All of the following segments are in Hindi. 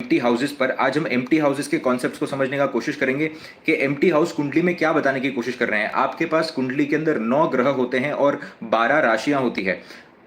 एम्प्टी हाउसेस पर। आज हम एम्प्टी हाउसेस के कॉन्सेप्ट्स को समझने का कोशिश करेंगे कि एम्प्टी हाउस कुंडली में क्या बताने की कोशिश कर रहे हैं। आपके पास कुंडली के अंदर 9 ग्रह होते हैं और 12 राशियां होती है।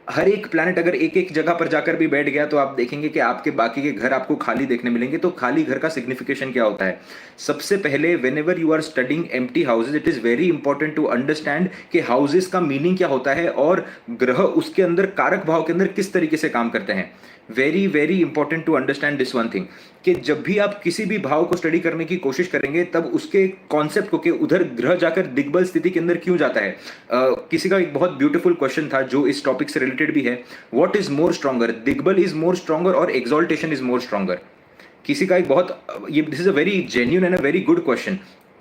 हर एक प्लैनेट अगर एक एक जगह पर जाकर भी बैठ गया तो आप देखेंगे कि आपके बाकी के घर आपको खाली देखने मिलेंगे। तो खाली घर का सिग्निफिकेशन क्या होता है? सबसे पहले whenever you are studying empty houses, it is very important to understand कि हाउसेज का मीनिंग क्या होता है और ग्रह उसके अंदर कारक भाव के अंदर किस तरीके से काम करते हैं। Very very important to understand this one thing कि जब भी आप किसी भी भाव को स्टडी करने की कोशिश करेंगे तब उसके कॉन्सेप्ट को कि उधर ग्रह जाकर दिग्बल स्थिति के अंदर क्यों जाता है। किसी का एक बहुत ब्यूटीफुल क्वेश्चन था जो इस टॉपिक से रिलेटेड भी है, व्हाट इज मोर स्ट्रॉन्गर, दिग्बल इज मोर स्ट्रॉन्गर और एक्सॉल्टेशन इज मोर स्ट्रॉन्गर। किसी का एक बहुत ये this is a very genuine and a very good question.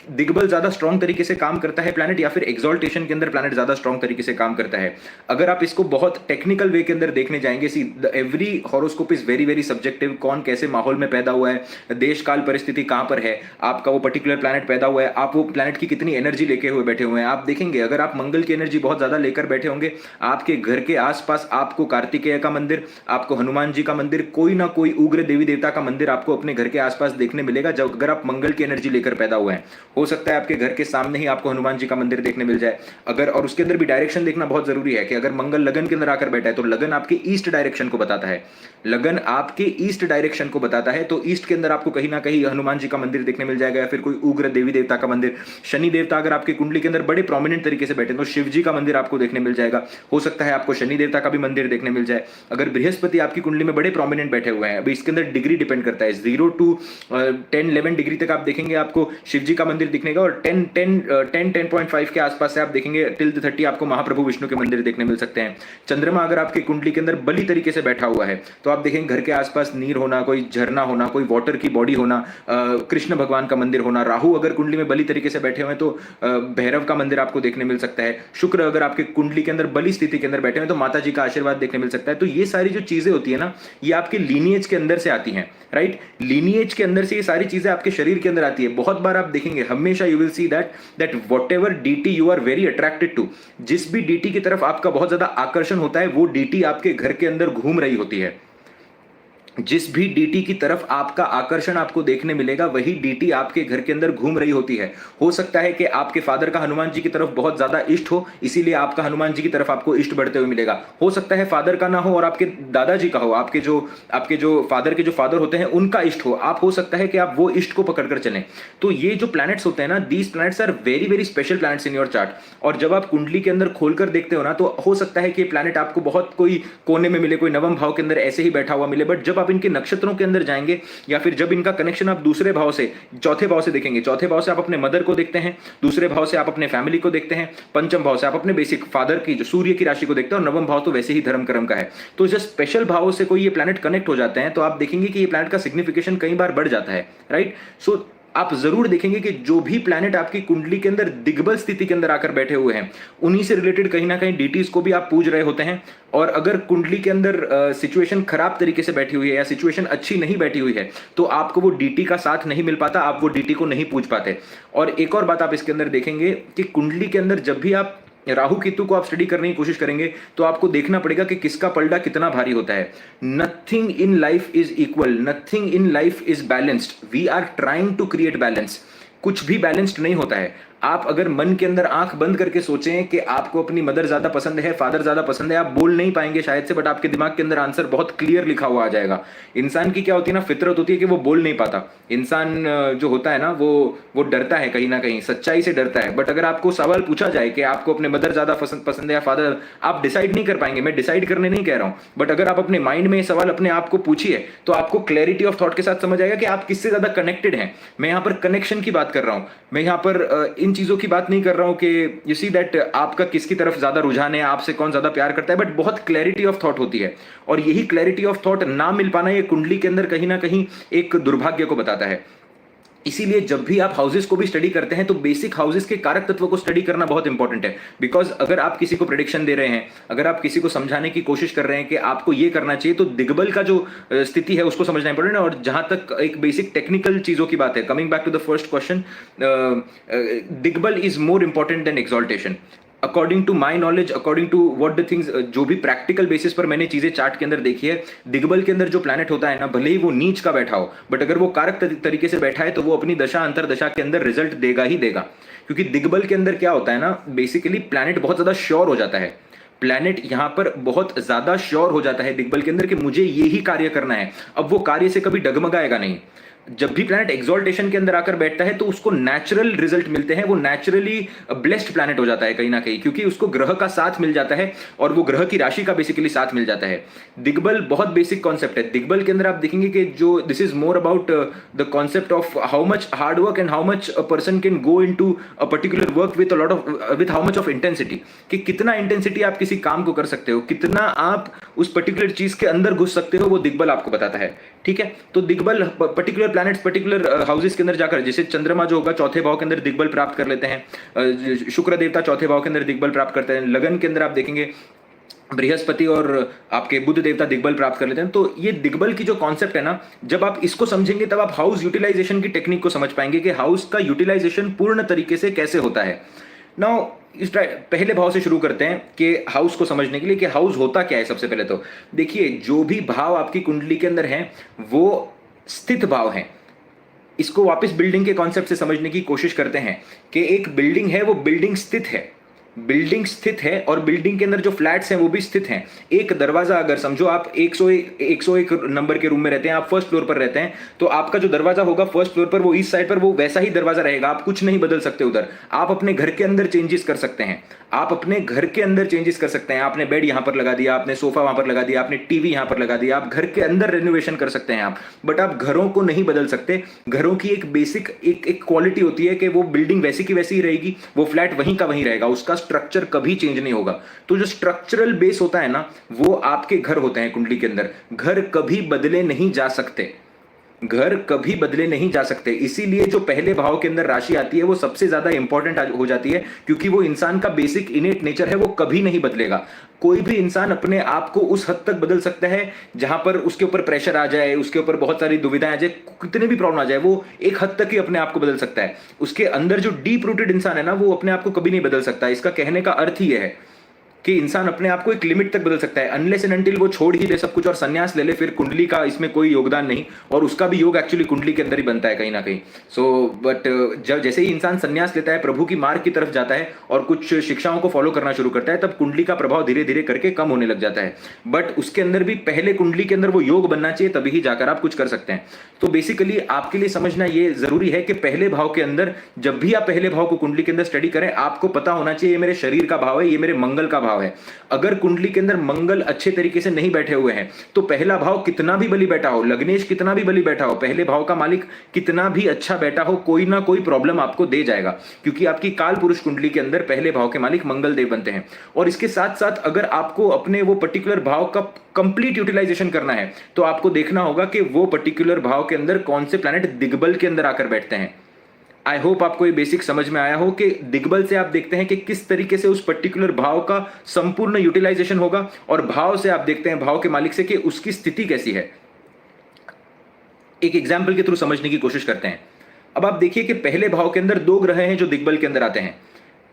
दिग्बल ज्यादा स्ट्रॉन्ग तरीके से काम करता है प्लैनेट या फिर एक्सॉल्टेशन के अंदर प्लैनेट ज्यादा स्ट्रॉन्ग तरीके से काम करता है? अगर आप इसको बहुत टेक्निकल वे के अंदर देखने जाएंगे, see every horoscope is very very subjective. कौन कैसे माहौल में पैदा हुआ है, देश काल परिस्थिति कहां पर है, आपका वो पर्टिकुलर प्लैनेट पैदा हुआ है, आप वो प्लैनेट की कितनी एनर्जी लेके हुए बैठे हुए हैं। आप देखेंगे अगर आप मंगल की एनर्जी बहुत ज्यादा लेकर बैठे होंगे, आपके घर के आसपास आपको कार्तिकेय का मंदिर, आपको हनुमान जी का मंदिर, कोई ना कोई उग्र देवी देवता का मंदिर आपको अपने घर के आसपास देखने मिलेगा जब अगर आप मंगल की एनर्जी लेकर पैदा हुए हैं। हो सकता है आपके घर के सामने ही आपको हनुमान जी का मंदिर देखने मिल जाए। अगर और उसके अंदर भी डायरेक्शन देखना बहुत जरूरी है कि अगर मंगल लगन के अंदर आकर बैठा है तो लगन आपके ईस्ट डायरेक्शन को बताता है। लगन आपके ईस्ट डायरेक्शन को बताता है तो ईस्ट के अंदर आपको कहीं ना कहीं हनुमान जी का मंदिर देखने मिल जाएगा या फिर कोई उग्र देवी देवता का मंदिर। शनि देवता अगर आपकी कुंडली के अंदर बड़े प्रोमिनेंट तरीके से बैठे तो शिव जी का मंदिर आपको देखने मिल जाएगा। हो सकता है आपको शनि देवता का भी मंदिर देखने मिल जाए। अगर बृहस्पति आपकी कुंडली में बड़े प्रोमिनेंट बैठे हुए हैं, अभी इसके अंदर डिग्री डिपेंड करता है, 0 to 10-11 डिग्री तक आप देखेंगे आपको शिव जी का मंदिर दिखनेगा और 10-10.5 के आसपास से आप देखेंगे टिल 30 आपको महाप्रभु विष्णु के मंदिर देखने मिल सकते हैं। चंद्रमा अगर आपकी कुंडली के अंदर बली तरीके से बैठा हुआ है तो आप देखेंगे घर के आसपास नीर होना, कोई झरना होना, कोई वाटर की बॉडी होना, कृष्ण भगवान का मंदिर होना। राहु अगर कुंडली में बली तरीके से बैठे हुए तो भैरव का मंदिर आपको देखने मिल सकता है। शुक्र अगर आपके कुंडली के अंदर बली स्थिति के अंदर बैठे हुए तो माता जी का आशीर्वाद देखने मिल सकता है। तो ये सारी जो चीजें होती है ना, ये आपके लीनिएज के अंदर से आती हैं, राइट। लीनिएज के अंदर से ये सारी चीजें आपके शरीर के अंदर आती है। बहुत बार आप देखेंगे, हमेशा you will see that whatever DT you are very attracted to, जिस भी DT की तरफ आपका बहुत ज्यादा आकर्षण होता है वो DT आपके घर के अंदर घूम रही होती है। जिस भी डीटी की तरफ आपका आकर्षण आपको देखने मिलेगा वही डीटी आपके घर के अंदर घूम रही होती है। हो सकता है कि आपके फादर का हनुमान जी की तरफ बहुत ज्यादा इष्ट हो, इसीलिए आपका हनुमान जी की तरफ आपको इष्ट बढ़ते हुए मिलेगा। हो सकता है फादर का ना हो और आपके दादाजी का हो, आपके जो फादर के जो फादर होते हैं उनका इष्ट हो, आप हो सकता है कि आप वो इष्ट को पकड़कर चलें। तो ये जो प्लैनेट्स होते हैं ना, these planets are very very special planets in your chart. और जब आप कुंडली के अंदर खोलकर देखते हो ना तो हो सकता है कि प्लैनेट आपको बहुत कोई कोने में मिले, कोई नवम भाव के अंदर ऐसे ही बैठा हुआ मिले, बट जब आप इनके नक्षत्रों के अंदर जाएंगे या फिर जब इनका कनेक्शन आप दूसरे भाव से, चौथे भाव से देखेंगे, चौथे भाव से आप अपने मदर को देखते हैं, दूसरे भाव से आप अपने फैमिली को देखते हैं, पंचम भाव से आप अपने बेसिक फादर की जो सूर्य की राशि को देखते हैं और नवम भाव तो वैसे ही धर्म कर्म का है। तो जब स्पेशल भावों से कोई ये प्लैनेट कनेक्ट हो जाते हैं तो आप देखेंगे कि ये प्लैनेट का सिग्निफिकेशन कई बार बढ़ जाता है, राइट। सो आप जरूर देखेंगे कि जो भी प्लैनेट आपकी कुंडली के अंदर दिग्बल स्थिति के अंदर आकर बैठे हुए हैं उन्हीं से रिलेटेड कहीं ना कहीं डीटीज को भी आप पूज रहे होते हैं। और अगर कुंडली के अंदर सिचुएशन खराब तरीके से बैठी हुई है या सिचुएशन अच्छी नहीं बैठी हुई है तो आपको वो डीटी का साथ नहीं मिल पाता, आप वो डीटी को नहीं पूज पाते। और एक और बात आप इसके अंदर देखेंगे कि कुंडली के अंदर जब भी आप राहु केतु को आप स्टडी करने की कोशिश करेंगे तो आपको देखना पड़ेगा कि किसका पलड़ा कितना भारी होता है। Nothing in life is equal, nothing in life is balanced, we are trying to create balance. कुछ भी बैलेंस्ड नहीं होता है। आप अगर मन के अंदर आंख बंद करके सोचें कि आपको अपनी मदर ज्यादा पसंद है, फादर ज्यादा पसंद है, आप बोल नहीं पाएंगे शायद से, बट आपके दिमाग के अंदर आंसर बहुत क्लियर लिखा हुआ आ जाएगा। इंसान की क्या होती है ना, फितरत होती है कि वो बोल नहीं पाता। इंसान जो होता है ना वो डरता है, कहीं ना कहीं सच्चाई से डरता है। बट अगर आपको सवाल पूछा जाए कि आपको अपने मदर ज्यादा पसंद है या फादर, आप डिसाइड नहीं कर पाएंगे। मैं डिसाइड करने नहीं कह रहा हूं, बट अगर आप अपने माइंड में ये सवाल अपने आप को पूछिए तो आपको क्लैरिटी ऑफ थॉट के साथ समझ आएगा कि आप किससे ज्यादा कनेक्टेड हैं। मैं यहां पर कनेक्शन की बात कर रहा हूं, मैं यहां पर इन चीजों की बात नहीं कर रहा हूं कि यू सी दैट आपका किसकी तरफ ज्यादा रुझान है, आपसे कौन ज्यादा प्यार करता है, बट बहुत क्लैरिटी ऑफ थॉट होती है। और यही क्लैरिटी ऑफ थॉट ना मिल पाना ये कुंडली के अंदर कहीं ना कहीं एक दुर्भाग्य को बताता है। इसीलिए जब भी आप हाउसेस को भी स्टडी करते हैं तो बेसिक हाउसेस के कारक तत्व को स्टडी करना बहुत इंपॉर्टेंट है। बिकॉज अगर आप किसी को प्रेडिक्शन दे रहे हैं, अगर आप किसी को समझाने की कोशिश कर रहे हैं कि आपको ये करना चाहिए, तो दिग्बल का जो स्थिति है उसको समझना इंपॉर्टेंट है। और जहां तक एक बेसिक टेक्निकल चीजों की बात है, coming back to the first question, दिग्बल is more important than exaltation. According to my knowledge, according to what the things, जो भी प्रैक्टिकल बेसिस पर मैंने चीजें चार्ट के अंदर देखी है, दिग्बल के अंदर जो प्लैनेट होता है ना, भले ही वो नीच का बैठा हो, बट अगर वो कारक तरीके से बैठा है तो वो अपनी दशा अंतरदशा के अंदर रिजल्ट देगा ही देगा। क्योंकि दिग्बल के अंदर क्या होता है ना, बेसिकली प्लैनेट बहुत ज्यादा श्योर हो जाता है। प्लैनेट यहां पर बहुत ज्यादा श्योर हो जाता है दिग्बल के अंदर कि मुझे ये ही कार्य करना है। अब वो कार्य से कभी डगमगाएगा नहीं। जब भी प्लैनेट एक्सॉल्टेशन के अंदर आकर बैठता है तो उसको नेचुरल रिजल्ट मिलते हैं, वो नेचुरली ब्लेस्ड प्लैनेट हो जाता है कहीं ना कहीं, क्योंकि उसको ग्रह का साथ मिल जाता है और वो ग्रह की राशि का बेसिकली साथ मिल जाता है। दिग्बल बहुत बेसिक कॉन्सेप्ट है। दिग्बल के अंदर आप देखेंगे कि जो this is more about the concept of how much hard work and how much a person can go into a particular work with a lot of with how much of intensity, कि कितना इंटेंसिटी आप किसी काम को कर सकते हो, कितना आप उस पर्टिकुलर चीज के अंदर घुस सकते हो, वो दिग्बल आपको बताता है। ठीक है, तो दिग्बल पर्टिकुलर प्लैनेट्स पर्टिकुलर हाउसेस के अंदर जाकर, जैसे चंद्रमा जो होगा चौथे भाव के अंदर दिग्बल प्राप्त कर लेते हैं, शुक्र देवता चौथे भाव के अंदर दिग्बल प्राप्त करते हैं, लगन के अंदर आप देखेंगे बृहस्पति और आपके बुध देवता दिग्बल प्राप्त कर लेते हैं। तो ये दिग्बल की जो कॉन्सेप्ट है ना, जब आप इसको समझेंगे तब आप हाउस यूटिलाइजेशन की टेक्निक को समझ पाएंगे कि हाउस का यूटिलाइजेशन पूर्ण तरीके से कैसे होता है। नाउ इस पहले भाव से शुरू करते हैं कि हाउस को समझने के लिए कि हाउस होता क्या है। सबसे पहले तो देखिए, जो भी भाव आपकी कुंडली के अंदर है वो स्थित भाव है। इसको वापस बिल्डिंग के कॉन्सेप्ट से समझने की कोशिश करते हैं कि एक बिल्डिंग है, वो बिल्डिंग स्थित है, बिल्डिंग स्थित है और बिल्डिंग के अंदर जो फ्लैट्स हैं वो भी स्थित हैं। एक दरवाजा, अगर समझो आप 101 नंबर के रूम में रहते हैं, आप फर्स्ट फ्लोर पर रहते हैं, तो आपका जो दरवाजा होगा फर्स्ट फ्लोर पर, वो इस साइड पर वो वैसा ही दरवाजा रहेगा, आप कुछ नहीं बदल सकते उधर। आप अपने घर के अंदर चेंजेस कर सकते हैं, आप अपने घर के अंदर चेंजेस कर सकते हैं। आपने बेड यहां पर लगा दिया, आपने सोफा वहां पर लगा दिया, आपने टीवी यहां पर लगा दिया, आप घर के अंदर रेनोवेशन कर सकते हैं आप, बट आप घरों को नहीं बदल सकते। घरों की एक बेसिक एक क्वालिटी होती है कि वो बिल्डिंग वैसी की वैसी ही रहेगी, वो फ्लैट वहीं का वहीं रहेगा, उसका स्ट्रक्चर कभी चेंज नहीं होगा। तो जो स्ट्रक्चरल बेस होता है ना, वो आपके घर होते हैं कुंडली के अंदर। घर कभी बदले नहीं जा सकते, घर कभी बदले नहीं जा सकते। इसीलिए जो पहले भाव के अंदर राशि आती है वो सबसे ज्यादा इंपॉर्टेंट हो जाती है, क्योंकि वो इंसान का बेसिक इनेट नेचर है, वो कभी नहीं बदलेगा। कोई भी इंसान अपने आप को उस हद तक बदल सकता है जहां पर उसके ऊपर प्रेशर आ जाए, उसके ऊपर बहुत सारी दुविधाएं आ जाए, कितने भी प्रॉब्लम आ जाए, वो एक हद तक ही अपने आप को बदल सकता है। उसके अंदर जो डीप रूटेड इंसान है ना, वो अपने आप को कभी नहीं बदल सकता। इसका कहने का अर्थ ही है कि इंसान अपने आप को एक लिमिट तक बदल सकता है, अनलेस एंड अनटिल वो छोड़ ही दे सब कुछ और संन्यास ले ले, फिर कुंडली का इसमें कोई योगदान नहीं। और उसका भी योग एक्चुअली कुंडली के अंदर ही बनता है कहीं ना कहीं। सो बट जब जैसे ही इंसान संन्यास लेता है, प्रभु की मार्ग की तरफ जाता है और कुछ शिक्षाओं को फॉलो करना शुरू करता है, तब कुंडली का प्रभाव धीरे धीरे करके कम होने लग जाता है। बट उसके अंदर भी पहले कुंडली के अंदर वो योग बनना चाहिए, तभी ही जाकर आप कुछ कर सकते हैं। तो बेसिकली आपके लिए समझना ये जरूरी है कि पहले भाव के अंदर, जब भी आप पहले भाव को कुंडली के अंदर स्टडी करें, आपको पता होना चाहिए ये मेरे शरीर का भाव है, ये मेरे मंगल का भाव है। अगर कुंडली के अंदर मंगल अच्छे तरीके से नहीं बैठे हुए हैं, तो पहला भाव कितना भी बली बैठा हो, लग्नेश कितना भी बली बैठा हो, पहले भाव का मालिक कितना भी अच्छा बैठा हो, कोई ना कोई प्रॉब्लम आपको दे जाएगा, क्योंकि आपकी काल पुरुष कुंडली के अंदर पहले भाव के मालिक मंगल देव बनते हैं। और इसके साथ साथ अगर आपको अपने वो पर्टिकुलर भाव का कंप्लीट यूटिलाइजेशन करना है, तो आपको देखना होगा कि वो पर्टिकुलर भाव के अंदर कौन से प्लैनेट दिग्बल के अंदर आकर बैठते हैं। आई होप आपको ये बेसिक समझ में आया हो कि दिग्बल से आप देखते हैं कि किस तरीके से उस पर्टिकुलर भाव का संपूर्ण यूटिलाइजेशन होगा, और भाव से आप देखते हैं भाव के मालिक से कि उसकी स्थिति कैसी है। एक एग्जाम्पल के थ्रू समझने की कोशिश करते हैं। अब आप देखिए कि पहले भाव के अंदर दो ग्रह हैं जो दिग्बल के अंदर आते हैं।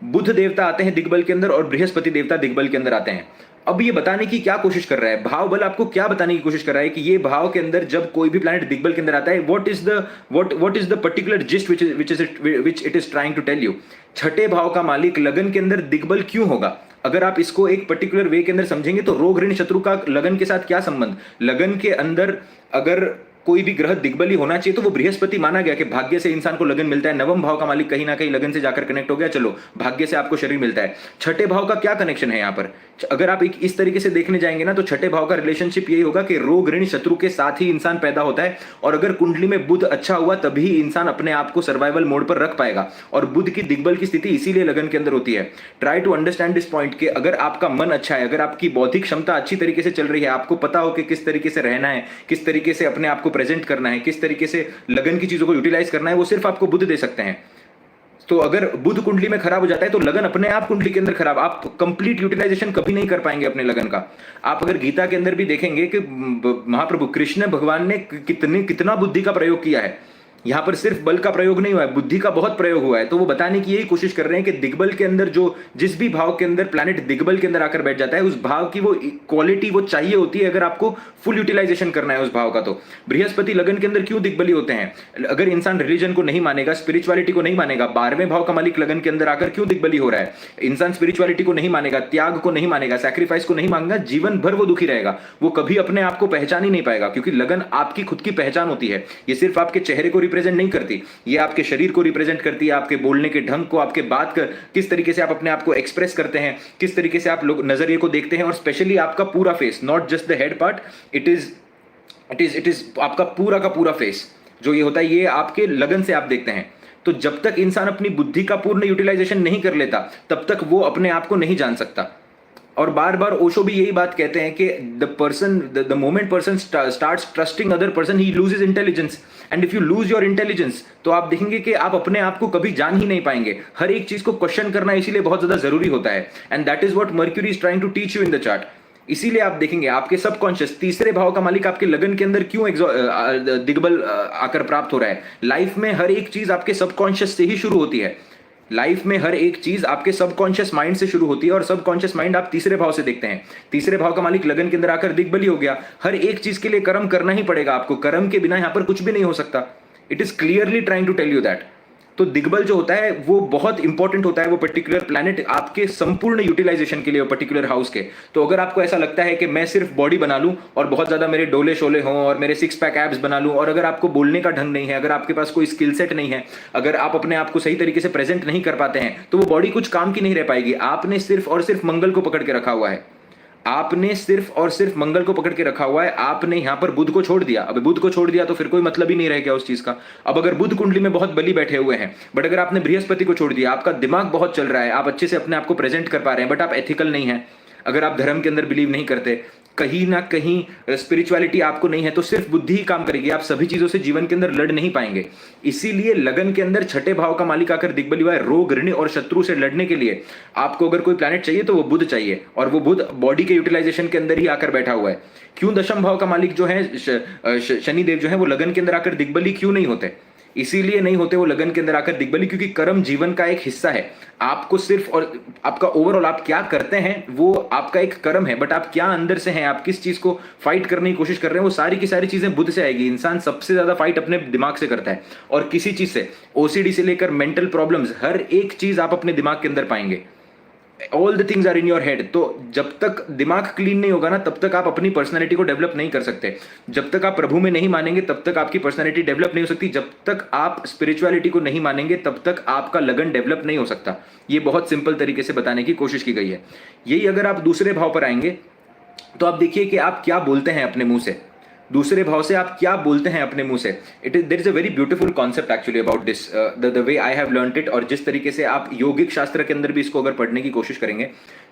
बुध देवता आते हैं दिग्बल के अंदर और बृहस्पति देवता दिग्बल के अंदर आते हैं। अब ये बताने की क्या कोशिश कर रहा है भाव बल, आपको क्या बताने की कोशिश कर रहा है कि ये भाव के अंदर जब कोई भी प्लैनेट दिग्बल के अंदर आता है, what is the particular gist which it is trying to tell you. छठे भाव का मालिक लगन के अंदर दिग्बल क्यों होगा? अगर आप इसको एक पर्टिकुलर वे के अंदर समझेंगे तो रोग ऋण शत्रु का लगन के साथ क्या संबंध। लगन के अंदर अगर कोई भी ग्रह दिग्बली होना चाहिए तो वो बृहस्पति माना गया कि भाग्य से इंसान को लगन मिलता है। नवम भाव का मालिक कहीं ना कहीं लगन से जाकर कनेक्ट हो गया, चलो भाग्य से आपको शरीर मिलता है। छठे भाव का क्या कनेक्शन है यहाँ पर? अगर आप इस तरीके से देखने जाएंगे ना, तो छठे भाव का रिलेशनशिप यही होगा कि रोग ऋण शत्रु के साथ ही इंसान पैदा होता है। और अगर कुंडली में बुध अच्छा हुआ तभी इंसान अपने आप को सर्वाइवल मोड पर रख पाएगा। और बुध की दिग्बल की स्थिति इसीलिए लगन के अंदर होती है। Try to understand this point कि अगर आपका मन अच्छा है, अगर आपकी बौद्धिक क्षमता अच्छी तरीके से चल रही है, आपको पता हो कि किस तरीके से रहना है, किस तरीके से अपने आप को प्रेजेंट करना है, किस तरीके से लगन की चीजों को यूटिलाइज करना है, वो सिर्फ आपको बुध दे सकते हैं। तो अगर बुध कुंडली में खराब हो जाता है तो लगन अपने आप कुंडली के अंदर खराब, आप कंप्लीट यूटिलाइजेशन कभी नहीं कर पाएंगे अपने लगन का। आप अगर गीता के अंदर भी देखेंगे कि महाप्रभु कृष्ण भगवान ने कितना बुद्धि का प्रयोग किया है। यहां पर सिर्फ बल का प्रयोग नहीं हुआ है, बुद्धि का बहुत प्रयोग हुआ है। तो वो बताने की यही कोशिश कर रहे हैं कि दिग्बल के अंदर जो जिस भी भाव के अंदर प्लैनेट दिग्बल के अंदर आकर बैठ जाता है, उस भाव की वो क्वालिटी वो चाहिए होती है अगर आपको फुल यूटिलाइजेशन करना है उस भाव का। तो बृहस्पति लगन के अंदर क्यों दिग्बली होते हैं? अगर इंसान रिलीजन को नहीं मानेगा, स्पिरिचुअलिटी को नहीं मानेगा, 12वें भाव का मालिक लगन के अंदर आकर क्यों दिग्बली हो रहा है? इंसान स्पिरिचुअलिटी को नहीं मानेगा, त्याग को नहीं मानेगा, सैक्रिफाइस को नहीं मांगेगा, जीवन भर वो दुखी रहेगा, वो कभी अपने आप को पहचान ही नहीं पाएगा। क्योंकि लगन आपकी खुद की पहचान होती है, ये सिर्फ आपके चेहरे को रिप्रेजेंट नहीं करती, ये आपके शरीर को रिप्रेजेंट करती है, आपके बोलने के ढंग को, आपके बात कर किस तरीके से आप अपने आप को एक्सप्रेस करते हैं, किस तरीके से आप लोग नजरिए को देखते हैं, और स्पेशली आपका पूरा face, not just the head part, it is आपका पूरा का पूरा फेस जो ये होता है, ये आपके लगन से आप देखते हैं। तो जब तक इंसान अपनी बुद्धि का पूर्ण यूटिलाइजेशन नहीं कर लेता, तब तक वो अपने आप को नहीं जान सकता। और बार बार ओशो भी यही बात कहते हैं कि the moment person starts trusting other person, he loses intelligence, and if you lose your intelligence, तो आप देखेंगे कि आप अपने आप को कभी जान ही नहीं पाएंगे। हर एक चीज को क्वेश्चन करना इसीलिए बहुत ज्यादा जरूरी होता है, and that is what Mercury is trying to teach you in the chart. इसीलिए आप देखेंगे आपके सबकॉन्शियस, तीसरे भाव का मालिक आपके लगन के अंदर क्यों दिग्बल आकर प्राप्त हो रहा है। लाइफ में हर एक चीज आपके सबकॉन्शियस से ही शुरू होती है। लाइफ में हर एक चीज आपके सबकॉन्शियस माइंड से शुरू होती है, और सबकॉन्शियस माइंड आप तीसरे भाव से देखते हैं। तीसरे भाव का मालिक लगन के अंदर आकर दिग्बली हो गया। हर एक चीज के लिए कर्म करना ही पड़ेगा आपको, कर्म के बिना यहां पर कुछ भी नहीं हो सकता। It is clearly trying to tell you that. तो दिग्बल जो होता है वो बहुत इंपॉर्टेंट होता है, वो पर्टिकुलर प्लैनेट आपके संपूर्ण यूटिलाइजेशन के लिए, पर्टिकुलर हाउस के। तो अगर आपको ऐसा लगता है कि मैं सिर्फ बॉडी बना लूं और बहुत ज्यादा मेरे डोले शोले हों और मेरे 6 पैक एब्स बना लूं, और अगर आपको बोलने का ढंग नहीं है, अगर आपके पास कोई स्किल सेट नहीं है, अगर आप अपने आप को सही तरीके से प्रेजेंट नहीं कर पाते हैं, तो वो बॉडी कुछ काम की नहीं रह पाएगी। आपने सिर्फ और सिर्फ मंगल को पकड़ के रखा हुआ है, आपने सिर्फ और सिर्फ मंगल को पकड़ के रखा हुआ है। आपने यहां पर बुध को छोड़ दिया। अब बुध को छोड़ दिया तो फिर कोई मतलब ही नहीं रह गया उस चीज का। अब अगर बुध कुंडली में बहुत बली बैठे हुए हैं, बट अगर आपने बृहस्पति को छोड़ दिया, आपका दिमाग बहुत चल रहा है, आप अच्छे से अपने आप को प्रेजेंट कर पा रहे हैं, बट आप एथिकल नहीं है, अगर आप धर्म के अंदर बिलीव नहीं करते, कहीं ना कहीं स्पिरिचुअलिटी आपको नहीं है, तो सिर्फ बुद्धि ही काम करेगी, आप सभी चीजों से जीवन के अंदर लड़ नहीं पाएंगे। इसीलिए लगन के अंदर छठे भाव का मालिक आकर दिग्बली हुआ है। रोग, ऋण और शत्रु से लड़ने के लिए आपको अगर कोई प्लैनेट चाहिए तो वो बुध चाहिए, और वो बुध बॉडी के यूटिलाइजेशन के अंदर ही आकर बैठा हुआ है। क्यों दशम भाव का मालिक जो है शनि देव जो है, वो लगन के अंदर आकर दिग्बली क्यों नहीं होते? इसीलिए नहीं होते वो लगन के अंदर आकर दिग्बली, क्योंकि कर्म जीवन का एक हिस्सा है। आपको सिर्फ, और आपका ओवरऑल आप क्या करते हैं वो आपका एक कर्म है, बट आप क्या अंदर से हैं, आप किस चीज को फाइट करने की कोशिश कर रहे हैं, वो सारी की सारी चीजें बुध से आएगी। इंसान सबसे ज्यादा फाइट अपने दिमाग से करता है, और किसी चीज से, ओसीडी से लेकर मेंटल प्रॉब्लम्स, हर एक चीज आप अपने दिमाग के अंदर पाएंगे। All the things are in your head. तो जब तक दिमाग क्लीन नहीं होगा ना, तब तक आप अपनी पर्सनैलिटी को डेवलप नहीं कर सकते। जब तक आप प्रभु में नहीं मानेंगे, तब तक आपकी पर्सनैलिटी डेवलप नहीं हो सकती। जब तक आप स्पिरिचुअलिटी को नहीं मानेंगे, तब तक आपका लगन डेवलप नहीं हो सकता। ये बहुत सिंपल तरीके से बताने की कोशिश की गई है। यही अगर आप दूसरे भाव पर आएंगे, तो आप देखिए कि आप क्या बोलते हैं अपने मुंह से। दूसरे भाव से आप क्या बोलते हैं अपने मुंह से। There is a very beautiful concept actually about this, the way I have learned it. और जिस तरीके से आप योगिक शास्त्र के अंदर भी इसको अगर पढ़ने की कोशिश करेंगे,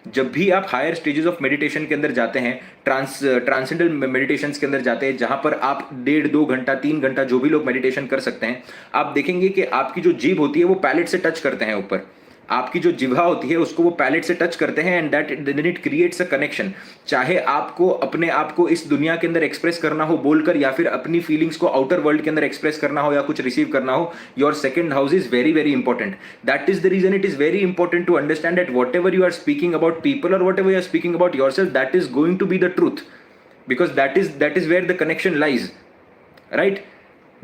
जब भी आप हायर स्टेजेस ऑफ मेडिटेशन के अंदर जाते हैं, ट्रांसेंडल मेडिटेशन के अंदर जाते हैं, जहां पर आप 1.5-2 घंटा 3 घंटा जो भी लोग मेडिटेशन कर सकते हैं, आप देखेंगे कि आपकी जो जीभ होती है वो पैलेट से टच करते हैं ऊपर। आपकी जो जिह्वा होती है उसको वो पैलेट से टच करते हैं, and that then it creates a connection. चाहे आपको अपने आप को इस दुनिया के अंदर एक्सप्रेस करना हो बोलकर, या फिर अपनी फीलिंग्स को आउटर वर्ल्ड के अंदर एक्सप्रेस करना हो, या कुछ रिसीव करना हो, your second house is very very important. That is the reason it is very important to understand that whatever you are speaking about people, और whatever you are speaking about yourself, that is going to be the truth, because that is where the connection lies, right.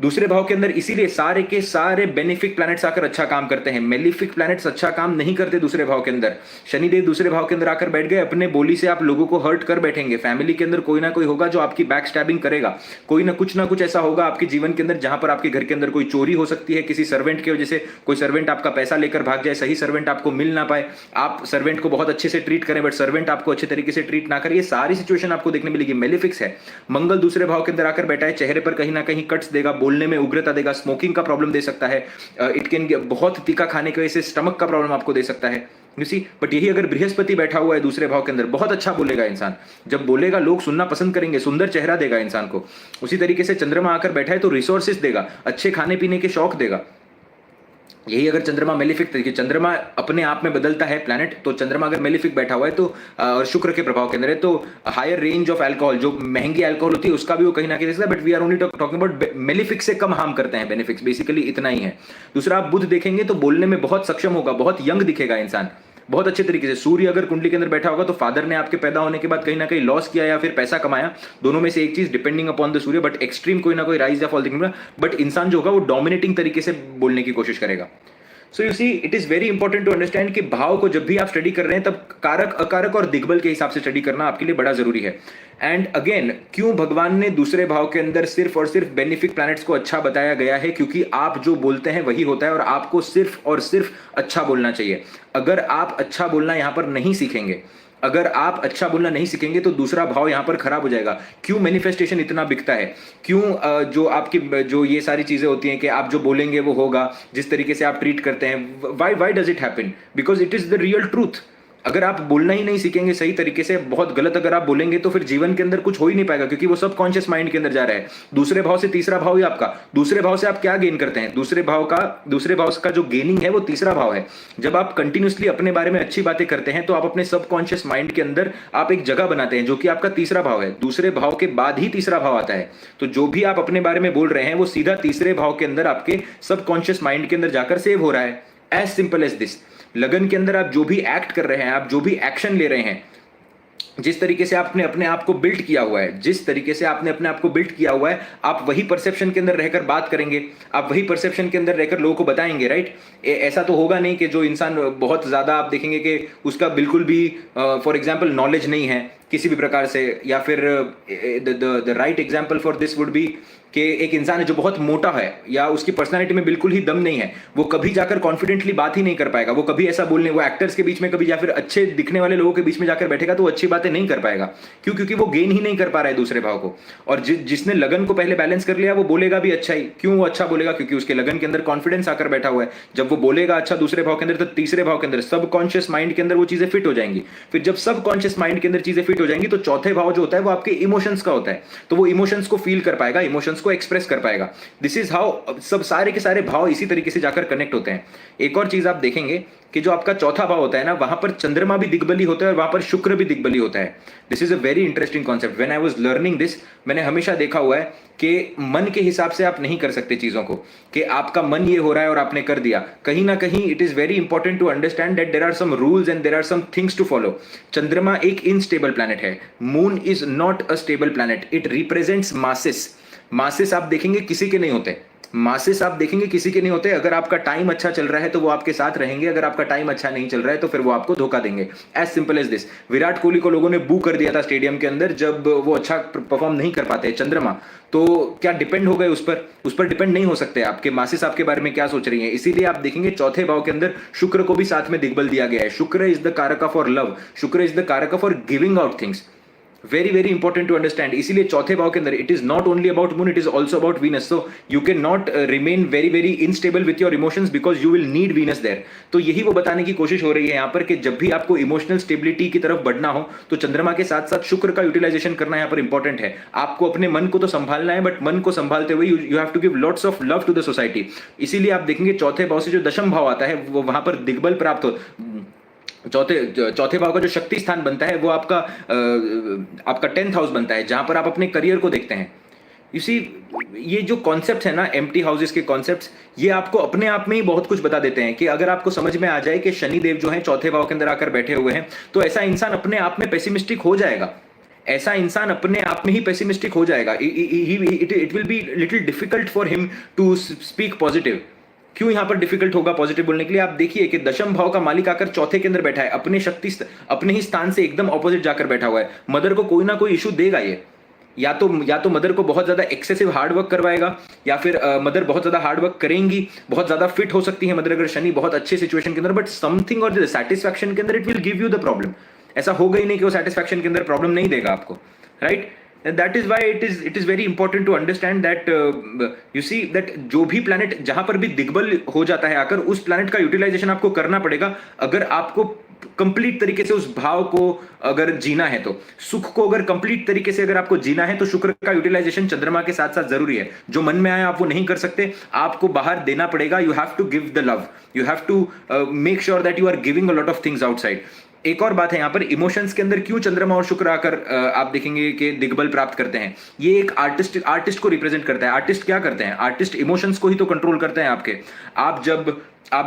दूसरे भाव के अंदर इसीलिए सारे के सारे बेनिफिक प्लैनेट्स आकर अच्छा काम करते हैं, मेलिफिक प्लैनेट्स अच्छा काम नहीं करते दूसरे भाव के अंदर। शनिदेव दूसरे भाव के अंदर आकर बैठ गए, अपने बोली से आप लोगों को हर्ट कर बैठेंगे। फैमिली के अंदर कोई ना कोई होगा जो आपकी बैक स्टैबिंग करेगा, कोई ना कुछ ऐसा होगा आपके जीवन के अंदर जहां पर आपके घर के अंदर कोई चोरी हो सकती है किसी सर्वेंट की वजह से, कोई सर्वेंट आपका पैसा लेकर भाग जाए, सही सर्वेंट आपको मिल ना पाए, आप सर्वेंट को बहुत अच्छे से ट्रीट करें बट सर्वेंट आपको अच्छे तरीके से ट्रीट ना करे। ये सारी सिचुएशन आपको देखने मिलेगी, मेलिफिक्स है। मंगल दूसरे भाव के अंदर आकर बैठा है, चेहरे पर कहीं ना कहीं कट्स देगा, बोलने में उग्रता देगा, स्मोकिंग का प्रॉब्लम दे सकता है, इट कैन बहुत तीखा खाने की वजह से स्टमक का प्रॉब्लम आपको दे सकता है, यू सी। बट यही अगर बृहस्पति बैठा हुआ है दूसरे भाव के अंदर, बहुत अच्छा बोलेगा इंसान, जब बोलेगा लोग सुनना पसंद करेंगे, सुंदर चेहरा देगा इंसान को। उसी तरीके से चंद्रमा आकर बैठा है तो रिसोर्सेस देगा, अच्छे खाने पीने के शौक देगा, यही अगर चंद्रमा मेलिफिक, देखिए चंद्रमा अपने आप में बदलता है प्लैनेट, तो चंद्रमा अगर मेलिफिक बैठा हुआ है तो और शुक्र के प्रभाव के अंदर है, तो हायर रेंज ऑफ अल्कोहल, जो महंगी अल्कोहल होती है उसका भी वो कहीं ना कहीं देखता है, but we are only talking about malefic से कम हार्म करते हैं बेनिफिक्स, बेसिकली इतना ही है। दूसरा, आप बुध देखेंगे तो बोलने में बहुत सक्षम होगा, बहुत यंग दिखेगा इंसान, बहुत अच्छे तरीके से। सूर्य अगर कुंडली के अंदर बैठा होगा तो फादर ने आपके पैदा होने के बाद कहीं ना कहीं लॉस किया या फिर पैसा कमाया, दोनों में से एक चीज, depending upon the Surya, but extreme कोई ना कोई राइज या फॉल दिखेगा, बट इंसान जो होगा वो डोमिनेटिंग तरीके से बोलने की कोशिश करेगा। So you see, it is very important to understand कि भाव को जब भी आप स्टडी कर रहे हैं तब कारक अकारक और दिग्बल के हिसाब से स्टडी करना आपके लिए बड़ा जरूरी है। एंड अगेन, क्यों भगवान ने दूसरे भाव के अंदर सिर्फ और सिर्फ बेनिफिक प्लैनेट्स को अच्छा बताया गया है, क्योंकि आप जो बोलते हैं वही होता है और आपको सिर्फ और सिर्फ अच्छा बोलना चाहिए। अगर आप अच्छा बोलना यहां पर नहीं सीखेंगे, अगर आप अच्छा बोलना नहीं सीखेंगे तो दूसरा भाव यहां पर खराब हो जाएगा। क्यों मैनिफेस्टेशन इतना बिकता है, क्यों जो आपकी जो ये सारी चीजें होती हैं कि आप जो बोलेंगे वो होगा, जिस तरीके से आप ट्रीट करते हैं, why does it happen? Because it is the real truth. अगर आप बोलना ही नहीं सीखेंगे सही तरीके से, बहुत गलत अगर आप बोलेंगे तो फिर जीवन के अंदर कुछ हो ही नहीं पाएगा, क्योंकि वो सब कॉन्शियस माइंड के अंदर जा रहा है। दूसरे भाव से तीसरा भाव ही आपका, दूसरे भाव से आप क्या गेन करते हैं? दूसरे भाव का जो गेनिंग है वो तीसरा भाव है। जब आप कंटिन्यूसली अपने बारे में अच्छी बातें करते हैं तो आप अपने सबकॉन्शियस माइंड के अंदर आप एक जगह बनाते हैं जो कि आपका तीसरा भाव है। दूसरे भाव के बाद ही तीसरा भाव आता है। तो जो भी आप अपने बारे में बोल रहे हैं वो सीधा तीसरे भाव के अंदर आपके सबकॉन्शियस माइंड के अंदर जाकर सेव हो रहा है। As simple as this. लगन के अंदर आप जो भी एक्ट कर रहे हैं, आप जो भी एक्शन ले रहे हैं, जिस तरीके से आपने अपने आप को बिल्ड किया हुआ है, जिस तरीके से आपने अपने आप को बिल्ड किया हुआ है, आप वही परसेप्शन के अंदर रहकर बात करेंगे, आप वही परसेप्शन के अंदर रहकर लोगों को बताएंगे, राइट? ऐसा तो होगा नहीं कि जो इंसान बहुत ज्यादा, आप देखेंगे कि उसका बिल्कुल भी फॉर एग्जाम्पल नॉलेज नहीं है किसी भी प्रकार से, या फिर the right example for this would be कि एक इंसान है जो बहुत मोटा है या उसकी पर्सनालिटी में बिल्कुल ही दम नहीं है, वो कभी जाकर कॉन्फिडेंटली बात ही नहीं कर पाएगा, वो कभी ऐसा बोलने, वो एक्टर्स के बीच में कभी या फिर अच्छे दिखने वाले लोगों के बीच में जाकर बैठेगा तो वो अच्छी बातें नहीं कर पाएगा। क्यों? क्योंकि वो गेन ही नहीं कर पा रहा है दूसरे भाव को। और जिसने लगन को पहले बैलेंस कर लिया वो बोलेगा भी अच्छा ही। क्यों वो अच्छा बोलेगा? क्योंकि उसके लगन के अंदर कॉन्फिडेंस आकर बैठा हुआ है। जब वो बोलेगा अच्छा दूसरे भाव के अंदर, तो तीसरे भाव के अंदर सबकॉन्शियस माइंड के अंदर वो चीजें फिट हो जाएंगी। फिर जब सबकॉन्शियस माइंड के अंदर चीजें फिट हो जाएंगी तो चौथे भाव जो होता है वो आपके इमोशंस का होता है, तो वो इमोशंस को फील कर पाएगा, इमोशंस को एक्सप्रेस कर पाएगा। दिस इज हाउ सब सारे के सारे भाव इसी तरीके से जाकर कनेक्ट होते हैं। एक और चीज आप देखेंगे कि जो आपका चौथा भाव होता है ना, वहां पर चंद्रमा भी दिग्बली होता है और वहां पर शुक्र भी दिग्बली होता है। This is a very interesting concept. When I was learning this, मैंने हमेशा देखा हुआ है कि मन के हिसाब से आप नहीं कर सकते चीजों को, कि आपका मन ये हो रहा है और आपने कर दिया। कहीं ना कहीं it is very important to understand that there are some rules and there are some things to follow. चंद्रमा एक इनस्टेबल प्लैनेट है, moon is not a stable planet, it represents masses. Masses आप देखेंगे किसी के नहीं होते, मासेस आप देखेंगे किसी के नहीं होते। अगर आपका टाइम अच्छा चल रहा है तो वो आपके साथ रहेंगे, अगर आपका टाइम अच्छा नहीं चल रहा है तो फिर वो आपको धोखा देंगे। As simple as this. Virat Kohli को लोगों ने बू कर दिया था स्टेडियम के अंदर जब वो अच्छा परफॉर्म नहीं कर पाते। चंद्रमा तो क्या डिपेंड हो गए उस पर डिपेंड नहीं हो सकते। आपके मासेस आपके बारे में क्या सोच रही है, इसीलिए आप देखेंगे चौथे भाव के अंदर शुक्र को भी साथ में दिग्बल दिया गया है। Shukra is the karak for love, Shukra is the karak for giving out things. Very very important to understand. इसीलिए चौथे भाव के अंदर it is not only about moon, it is also about Venus. So you can not remain very very unstable with your emotions because you will need Venus there. तो यही वो बताने की कोशिश हो रही है यहाँ पर कि जब भी आपको इमोशनल स्टेबिलिटी की तरफ बढ़ना हो तो चंद्रमा के साथ साथ शुक्र का यूटिलाइजेशन करना यहाँ पर इंपॉर्टेंट है। आपको अपने मन को तो संभालना है, बट मन को संभालते हुए you have to give lots of love to the society. इसीलिए आप देखेंगे चौथे भाव से जो दशम भाव आता है वो वहां पर दिग्बल प्राप्त हो। चौथे भाव का जो शक्ति स्थान बनता है वो आपका 10th हाउस बनता है, जहां पर आप अपने करियर को देखते हैं। यू सी, ये जो कॉन्सेप्ट है ना एम्प्टी हाउसेस के कॉन्सेप्ट्स, ये आपको अपने आप में ही बहुत कुछ बता देते हैं। कि अगर आपको समझ में आ जाए कि शनिदेव जो है चौथे भाव के अंदर आकर बैठे हुए हैं, तो ऐसा इंसान अपने आप में पेसिमिस्टिक हो जाएगा। ऐसा इंसान अपने आप में ही पेसिमिस्टिक हो जाएगा। It will be little difficult for him to speak positive. क्यों यहां पर डिफिकल्ट होगा पॉजिटिव बोलने के लिए? आप देखिए कि दशम भाव का मालिक आकर चौथे के अंदर बैठा है, अपने ही स्थान से एकदम ऑपोजिट जाकर बैठा हुआ है। मदर को कोई ना कोई इशू देगा ये। या तो मदर को बहुत ज्यादा एक्सेसिव हार्डवर्क करवाएगा, या फिर मदर बहुत ज्यादा हार्डवर्क करेंगी, बहुत ज्यादा फिट हो सकती है मदर अगर शनि बहुत अच्छे सिचुएशन के अंदर, बट समथिंग और द सेटिस्फैक्शन के अंदर it will give you the problem. ऐसा होगा ही नहीं कि वो सेटिस्फैक्शन के अंदर प्रॉब्लम नहीं देगा आपको, right? That is why it is very important to understand that you see that जो भी प्लैनेट जहां पर भी दिग्बल हो जाता है आकर, उस प्लैनेट का यूटिलाइजेशन आपको करना पड़ेगा अगर आपको कंप्लीट तरीके से उस भाव को अगर जीना है, तो सुख को अगर कंप्लीट तरीके से अगर आपको जीना है, तो शुक्र का यूटिलाइजेशन चंद्रमा के साथ साथ जरूरी है। जो मन में आए आप वो नहीं कर सकते, आपको बाहर देना पड़ेगा। You have to give the love, you have to make sure that you are giving a lot of things outside. एक और बात है यहां पर, इमोशंस के अंदर क्यों चंद्रमा और शुक्र आकर आप देखेंगे कि दिग्बल प्राप्त करते हैं। ये एक आर्टिस्ट को रिप्रेजेंट करता है। आर्टिस्ट क्या करते हैं? आर्टिस्ट इमोशंस को ही तो कंट्रोल करते हैं आपके। आप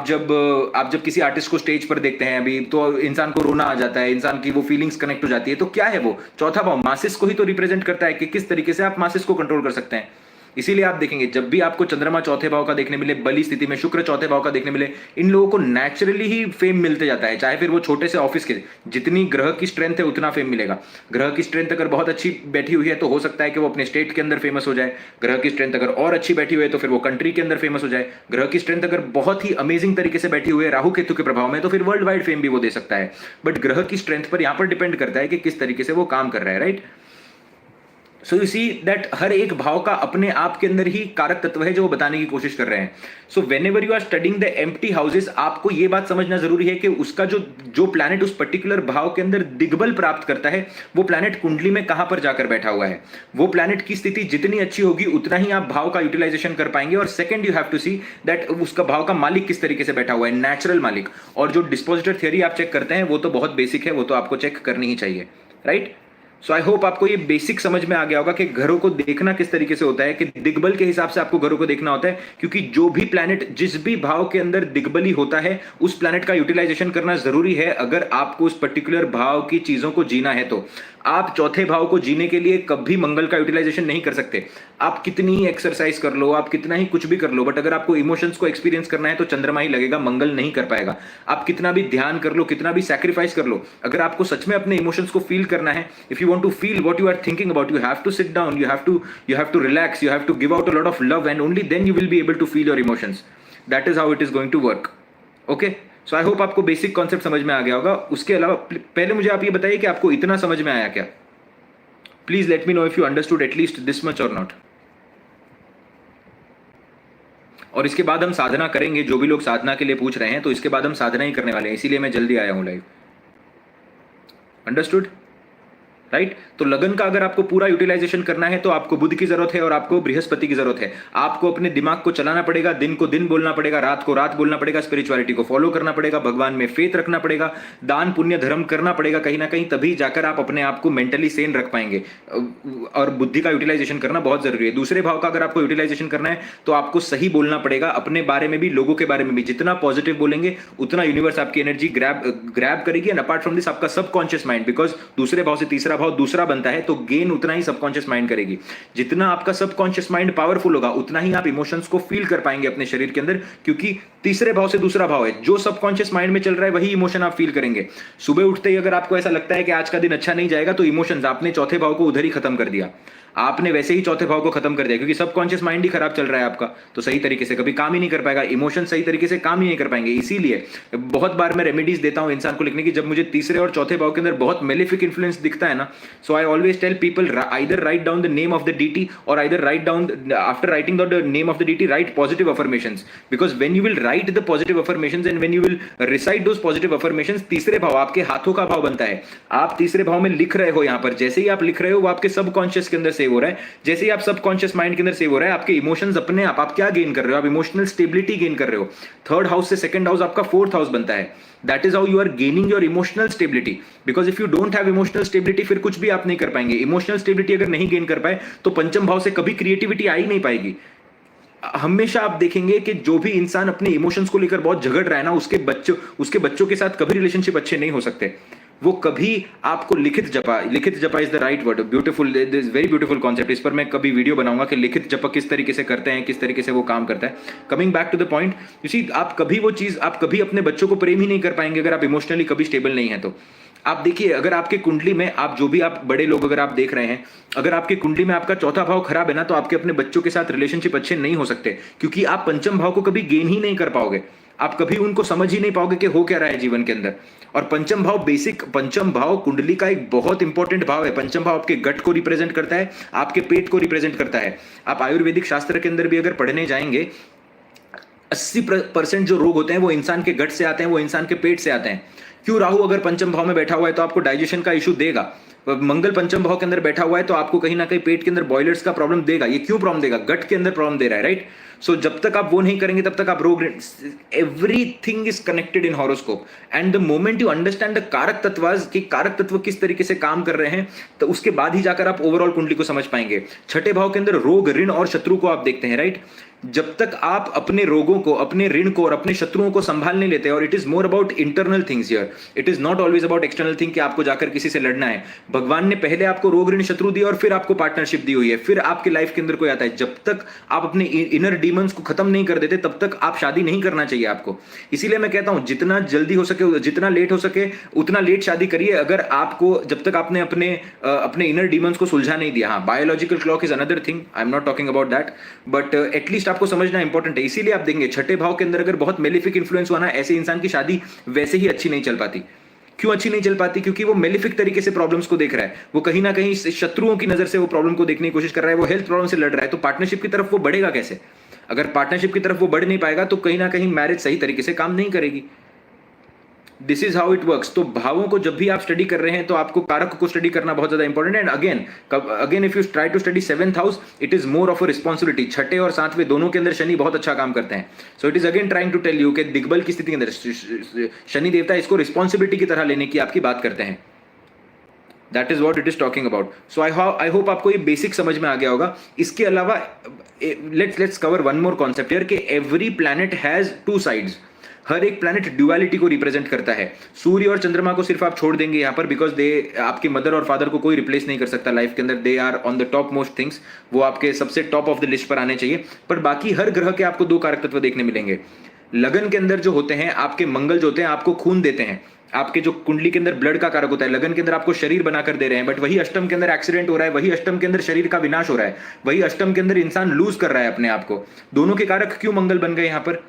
जब किसी आर्टिस्ट को स्टेज पर देखते हैं अभी, तो इंसान को रोना आ जाता है, इंसान की वो फीलिंग्स कनेक्ट हो जाती है। तो क्या है वो? चौथा भाव मासिस को ही तो रिप्रेजेंट करता है कि किस तरीके से आप मासिस को कंट्रोल कर सकते हैं। इसीलिए आप देखेंगे जब भी आपको चंद्रमा चौथे भाव का देखने मिले, बली स्थिति में शुक्र चौथे भाव का देखने मिले, इन लोगों को नेचुरली ही फेम मिलते जाता है। चाहे फिर वो छोटे से ऑफिस के, जितनी ग्रह की स्ट्रेंथ है उतना फेम मिलेगा। ग्रह की स्ट्रेंथ अगर बहुत अच्छी बैठी हुई है तो हो सकता है कि वो अपने स्टेट के अंदर फेमस हो जाए। ग्रह की स्ट्रेंथ अगर और अच्छी बैठी हुई है तो फिर वो कंट्री के अंदर फेमस हो जाए। ग्रह की स्ट्रेंथ अगर बहुत ही अमेजिंग तरीके से बैठी हुई है राहु केतु के प्रभाव में, तो फिर वर्ल्ड वाइड फेम भी वो दे सकता है। बट ग्रह की स्ट्रेंथ पर यहां पर डिपेंड करता है कि किस तरीके से वो काम कर रहा है, right. So you see that हर एक भाव का अपने आप के अंदर ही कारक तत्व है जो वो बताने की कोशिश कर रहे हैं। So whenever you are studying the empty houses, आपको ये बात समझना जरूरी है कि उसका जो प्लैनेट उस पर्टिकुलर भाव के अंदर दिग्बल प्राप्त करता है, वो प्लैनेट कुंडली में कहां पर जाकर बैठा हुआ है। वो प्लैनेट की स्थिति जितनी अच्छी होगी उतना ही आप भाव का यूटिलाइजेशन कर पाएंगे। और second, you have to see that उसका भाव का मालिक किस तरीके से बैठा हुआ है, नेचुरल मालिक। और जो डिस्पोजिटर थियरी आप चेक करते हैं वो तो बहुत बेसिक है, वो तो आपको चेक करनी ही चाहिए, राइट। सो आई होप आपको ये बेसिक समझ में आ गया होगा कि घरों को देखना किस तरीके से होता है, कि दिग्बल के हिसाब से आपको घरों को देखना होता है। क्योंकि जो भी प्लैनेट जिस भी भाव के अंदर दिग्बली होता है, उस प्लैनेट का यूटिलाइजेशन करना जरूरी है अगर आपको उस पर्टिकुलर भाव की चीजों को जीना है। तो आप चौथे भाव को जीने के लिए कभी मंगल का यूटिलाइजेशन नहीं कर सकते। आप कितनी ही एक्सरसाइज कर लो, आप कितना ही कुछ भी कर लो, बट अगर आपको इमोशंस को एक्सपीरियंस करना है तो चंद्रमा ही लगेगा, मंगल नहीं कर पाएगा। आप कितना भी ध्यान कर लो, कितना भी सैक्रिफाइस कर लो, अगर आपको सच में अपने इमोशंस को फील करना है, if you want to feel what you are thinking about, you have to sit down, you have to relax, you have to give out a lot of love, and only then you will be able to feel your emotions. That is how it is going to work. Okay, so I hope आपको बेसिक कॉन्सेप्ट समझ में आ गया होगा। उसके अलावा पहले मुझे आप ये बताइए कि आपको इतना समझ में आया क्या। Please let me know if you understood at least this much और नॉट। और इसके बाद हम साधना करेंगे। जो भी लोग साधना के लिए पूछ रहे हैं, तो इसके बाद हम साधना ही करने वाले हैं, इसीलिए मैं जल्दी आया हूं लाइव। Understood, right. तो लगन का अगर आपको पूरा यूटिलाइजेशन करना है तो आपको बुध की जरूरत है और आपको बृहस्पति की जरूरत है। आपको अपने दिमाग को चलाना पड़ेगा, दिन को दिन बोलना पड़ेगा, रात को रात बोलना पड़ेगा, स्पिरिचुअलिटी को फॉलो करना पड़ेगा, भगवान में फेथ रखना पड़ेगा, दान पुण्य धर्म करना पड़ेगा कहीं ना कहीं, तभी जाकर आप अपने आप को मेंटली सेन रख पाएंगे। और बुद्धि का यूटिलाइजेशन करना बहुत जरूरी है। दूसरे भाव का अगर आपको यूटिलाइजेशन करना है तो आपको सही बोलना पड़ेगा, अपने बारे में भी, लोगों के बारे में भी। जितना पॉजिटिव बोलेंगे उतना यूनिवर्स आपकी एनर्जी ग्रैब करेगी। एंड अपार्ट फ्रॉम दिस, आपका सबकॉन्शियस माइंड, बिकॉज दूसरे भाव से तीसरा भाव दूसरा बनता है, तो गेन उतना ही सबकॉन्शियस माइंड करेगी। जितना आपका सबकॉन्शियस माइंड पावरफुल होगा उतना ही आप इमोशंस को फील कर पाएंगे अपने शरीर के अंदर, क्योंकि तीसरे भाव से दूसरा भाव है। जो सबकॉन्शियस माइंड में चल रहा है वही इमोशन आप फील करेंगे। सुबह उठते ही अगर आपको ऐसा लगता है कि आज का दिन अच्छा नहीं जाएगा, तो इमोशंस आपने चौथे भाव को उधर ही खत्म कर दिया, आपने वैसे ही चौथे भाव को खत्म कर दिया, क्योंकि सबकॉन्शियस माइंड ही खराब चल रहा है आपका, तो सही तरीके से कभी काम ही नहीं कर पाएगा। इमोशन सही तरीके से काम ही नहीं कर पाएंगे। इसीलिए बहुत बार मैं रेमेडीज देता हूं इंसान को लिखने की, जब मुझे तीसरे और चौथे भाव के अंदर बहुत मेलेफिक इन्फ्लुएंस दिखता है ना, so I always tell people either write down the name of the deity, और either write down, after writing the name of the deity, write positive affirmations, because when you will write the positive affirmations and when you will recite those positive affirmations, तीसरे भाव आपके हाथों का भाव बनता है। आप तीसरे भाव में लिख रहे हो, यहां पर जैसे ही आप लिख रहे हो वो आपके सबकॉन्शियस के अंदर सेव हो रहा है। जैसे आप सबकॉन्शियस माइंड के अंदर सेव हो रहा है, आपके इमोशंस अपने आप क्या गेन कर रहे हो, आप इमोशनल स्टेबिलिटी गेन कर रहे हो। थर्ड हाउस से सेकंड हाउस आपका फोर्थ हाउस बनता है। That is how you are gaining your emotional stability, because if you don't have emotional stability, फिर कुछ भी आप नहीं कर पाएंगे। इमोशनल स्टेबिलिटी अगर नहीं गेन कर पाए तो पंचम भाव से कभी क्रिएटिविटी आ ही नहीं पाएगी। हमेशा आप देखेंगे कि जो भी इंसान अपने इमोशंस को लेकर बहुत झगड़ रहा है ना, उसके बच्चों के साथ कभी रिलेशनशिप अच्छे नहीं हो सकते। वो कभी आपको लिखित जपा is the right word, beautiful, this very beautiful concept. इस पर मैं कभी वीडियो बनाऊंगा कि लिखित जप किस तरीके से करते हैं, किस तरीके से वो काम करता है। Coming back to the point, you see, आप कभी अपने बच्चों को प्रेम ही नहीं कर पाएंगे अगर आप इमोशनली कभी स्टेबल नहीं है। तो आप देखिए, अगर आपके कुंडली में, आप बड़े लोग अगर आप देख रहे हैं, अगर आपके कुंडली में आपका चौथा भाव खराब है ना, तो आपके अपने बच्चों के साथ रिलेशनशिप अच्छे नहीं हो सकते, क्योंकि आप पंचम भाव को कभी गेन ही नहीं कर पाओगे। आप कभी उनको समझ ही नहीं पाओगे कि हो क्या रहा है जीवन के अंदर। और पंचम भाव कुंडली का एक बहुत इंपॉर्टेंट भाव है। पंचम भाव आपके गट को रिप्रेजेंट करता है, आपके पेट को रिप्रेजेंट करता है। आप आयुर्वेदिक शास्त्र के अंदर भी अगर पढ़ने जाएंगे, 80% जो रोग होते हैं वो इंसान के गट से आते हैं, वो इंसान के पेट से आते हैं। क्यों राहु अगर पंचम भाव में बैठा हुआ है तो आपको डाइजेशन का इशू देगा, मंगल पंचम भाव के अंदर बैठा हुआ है तो आपको कहीं ना कहीं पेट के अंदर बॉयलर्स का प्रॉब्लम देगा। ये क्यों प्रॉब्लम देगा? गट के अंदर प्रॉब्लम दे रहा है, राइट? सो जब तक आप वो नहीं करेंगे तब तक आप रोग, everything is connected in horoscope. And the moment you understand the कारक तत्वाज कि कारक तत्व किस तरीके से काम कर रहे हैं, तो उसके बाद ही जाकर आप ओवरऑल कुंडली को समझ पाएंगे। छठे भाव के अंदर रोग, ऋण और शत्रु को आप देखते हैं, राइट? जब तक आप अपने रोगों को, अपने ऋण को और अपने शत्रुओं को संभाल नहीं लेते, और it is more about internal things here, it is not always about external thing कि आपको जाकर किसी से लड़ना है। भगवान ने पहले आपको रोग, ऋण, शत्रु दिया और फिर आपको पार्टनरशिप दी हुई है, फिर आपके लाइफ के अंदर कोई आता है। जब तक आप अपने इनर डीमंस को खत्म नहीं कर देते तब तक आप शादी नहीं करना चाहिए आपको। इसीलिए मैं कहता हूं जितना जल्दी हो सके, जितना लेट हो सके उतना लेट शादी करिए, अगर आपको, जब तक आपने अपने इनर डीमंस को सुलझा नहीं दिया। हाँ, biological clock is another thing, I am not talking about that, but at least आपको समझना इंपॉर्टेंट है। इसीलिए आप देखेंगे छठे भाव के अंदर अगर बहुत मेलिफिक इंफ्लुएंस हुआ ना, ऐसे इंसान की शादी वैसे ही अच्छी नहीं चल पाती। क्यों अच्छी नहीं चल पाती? क्योंकि वो मेलिफिक तरीके से प्रॉब्लम्स को देख रहा है, वो कहीं ना कहीं शत्रुओं की नजर से वो प्रॉब्लम को देखने की कोशिश कर रहा है, वो हेल्थ प्रॉब्लम से लड़ रहा है। तो पार्टनरशिप की तरफ वो बढ़ेगा कैसे? अगर पार्टनरशिप की तरफ वो बढ़ नहीं पाएगा तो कहीं ना कहीं मैरिज सही तरीके से काम नहीं करेगी। This is how it works. तो भावों को जब भी आप स्टडी कर रहे हैं तो आपको कारक को स्टडी करना बहुत ज्यादा इंपॉर्टेंट है। And again if you try to study 7th house, it is more of a responsibility. छठे और सातवें दोनों के अंदर शनि बहुत अच्छा काम करते हैं। So it is again trying to tell you कि दिग्बल की स्थिति के अंदर शनि देवता इसको रिस्पॉन्सिबिलिटी की तरह लेने की आपकी बात करते हैं। That is what it is talking about. So I hope आपको ये बेसिक समझ में आ गया होगा। इसके अलावा let's cover one more concept here कि every planet has two sides. हर एक प्लैनेट ड्युअलिटी को रिप्रेजेंट करता है। सूर्य और चंद्रमा को सिर्फ आप छोड़ देंगे यहाँ पर, बिकॉज दे आपके मदर और फादर को कोई रिप्लेस नहीं कर सकता लाइफ के अंदर। They are on the top most things, वो आपके सबसे टॉप ऑफ द लिस्ट पर आने चाहिए। पर बाकी हर ग्रह के आपको दो कारक तत्व देखने मिलेंगे। लगन के अंदर जो होते हैं आपके मंगल, जो होते हैं आपको खून देते हैं, आपके जो कुंडली के अंदर ब्लड का कारक होता है। लगन के अंदर आपको शरीर बनाकर दे रहे हैं, बट वही अष्टम के अंदर एक्सीडेंट हो रहा है, वही अष्टम के अंदर शरीर का विनाश हो रहा है, वही अष्टम के अंदर इंसान लूज कर रहा है अपने आप को। दोनों के कारक क्यों मंगल बन गए यहाँ पर?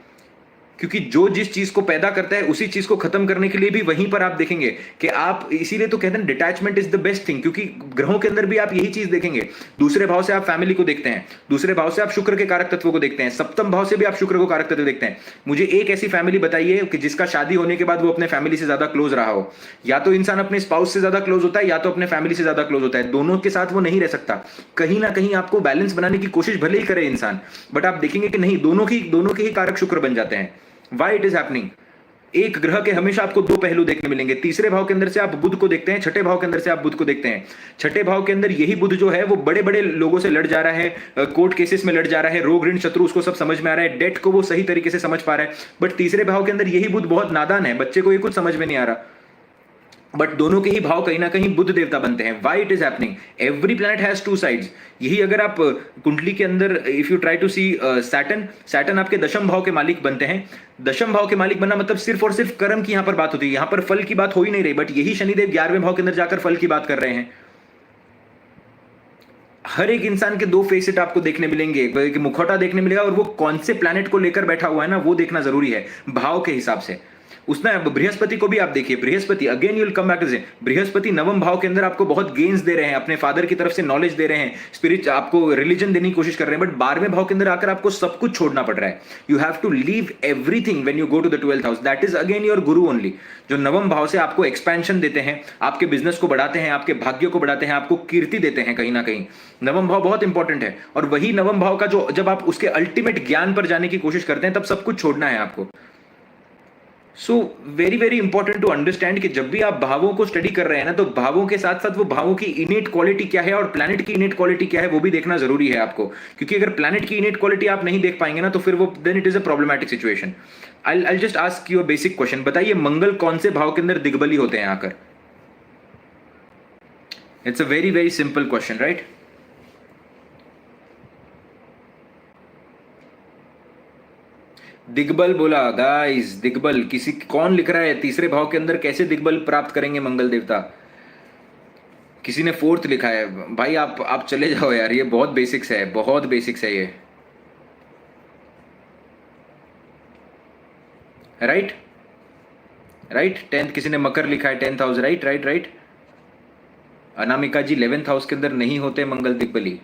क्योंकि जो जिस चीज को पैदा करता है उसी चीज को खत्म करने के लिए भी वहीं पर आप देखेंगे कि आप, इसीलिए तो कहते हैं detachment is the best thing, क्योंकि ग्रहों के अंदर भी आप यही चीज देखेंगे। दूसरे भाव से आप फैमिली को देखते हैं, दूसरे भाव से आप शुक्र के कारक तत्व को देखते हैं, सप्तम भाव से भी आप शुक्र को कारक तत्व देखते हैं। मुझे एक ऐसी फैमिली बताइए कि जिसका शादी होने के बाद वो अपने फैमिली से ज्यादा क्लोज रहा हो। या तो इंसान अपने स्पाउस से ज्यादा क्लोज होता है या तो अपने फैमिली से ज्यादा क्लोज होता है, दोनों के साथ वो नहीं रह सकता। कहीं ना कहीं आपको बैलेंस बनाने की कोशिश भले ही करे इंसान, बट आप देखेंगे कि नहीं, दोनों के ही कारक शुक्र बन जाते हैं। Why it is happening? एक ग्रह के हमेशा आपको दो पहलू देखने मिलेंगे। तीसरे भाव के अंदर से आप बुध को देखते हैं, छठे भाव के अंदर से आप बुध को देखते हैं। छठे भाव के अंदर यही बुध जो है वो बड़े बड़े लोगों से लड़ जा रहा है, कोर्ट केसेस में लड़ जा रहा है, रोग, ऋण, शत्रु उसको सब समझ में आ रहा है, डेट को वो सही तरीके से समझ पा रहा है। बट तीसरे भाव के अंदर यही बुध बहुत नादान है, बच्चे को ये कुछ समझ में नहीं आ रहा। बट दोनों के ही भाव कहीं ना कहीं बुध देवता बनते हैं। Why it is happening? Every planet has two sides. यही अगर आप कुंडली के अंदर if you try to see Saturn आपके दशम भाव के मालिक बनते हैं। दशम भाव के मालिक बनना मतलब सिर्फ और सिर्फ कर्म की यहां पर बात होती है, यहां पर फल की बात हो ही नहीं रही। बट यही शनिदेव 11वें भाव के अंदर जाकर फल की बात कर रहे हैं। हर एक इंसान के दो फेसेट आपको देखने मिलेंगे, एक मुखौटा देखने मिलेगा, और वो कौन से प्लैनेट को लेकर बैठा हुआ है ना, वो देखना जरूरी है भाव के हिसाब से। उसने बृहस्पति को भी आप देखिए, Brihaspati again you will come back to say, Brihaspati नवम भाव के अंदर आपको बहुत गेन्स दे रहे हैं, अपने फादर की तरफ से नॉलेज दे रहे हैं, स्पिरिट आपको रिलीजन देने की कोशिश कर रहे हैं। बट 12वें भाव के अंदर आकर आपको सब कुछ छोड़ना पड़ रहा है। You have to leave everything when you go to the 12th house. That is again your Guru only, जो नवम भाव से आपको एक्सपेंशन देते हैं, आपके बिजनेस को बढ़ाते हैं, आपके भाग्य को बढ़ाते हैं, आपको कीर्ति देते हैं। कहीं ना कहीं नवम भाव बहुत इंपॉर्टेंट है। और वही नवम भाव का जो, जब आप उसके अल्टीमेट ज्ञान पर जाने की कोशिश करते हैं तब सब कुछ छोड़ना है आपको। So very very important to understand कि जब भी आप भावों को स्टडी कर रहे हैं ना, तो भावों के साथ साथ वो भावों की इनेट क्वालिटी क्या है और प्लैनेट की इनेट क्वालिटी क्या है वो भी देखना जरूरी है आपको। क्योंकि अगर प्लैनेट की इनेट क्वालिटी आप नहीं देख पाएंगे ना, तो फिर वो then it is a problematic situation. I just ask you a basic question, बताइए मंगल कौन से भाव के अंदर दिग्बली होते हैं आकर? It's a very very simple question, right? दिग्बल बोला गाइस, दिग्बल किसी, कौन लिख रहा है तीसरे भाव के अंदर कैसे दिग्बल प्राप्त करेंगे मंगल देवता? किसी ने 4th लिखा है। भाई आप चले जाओ यार, ये बहुत बेसिक्स है, बहुत बेसिक्स है ये, राइट? राइट 10th, किसी ने मकर लिखा है 10th house, right right right. Anamika ji 11th house के अंदर नहीं होते मंगल दिग्बली,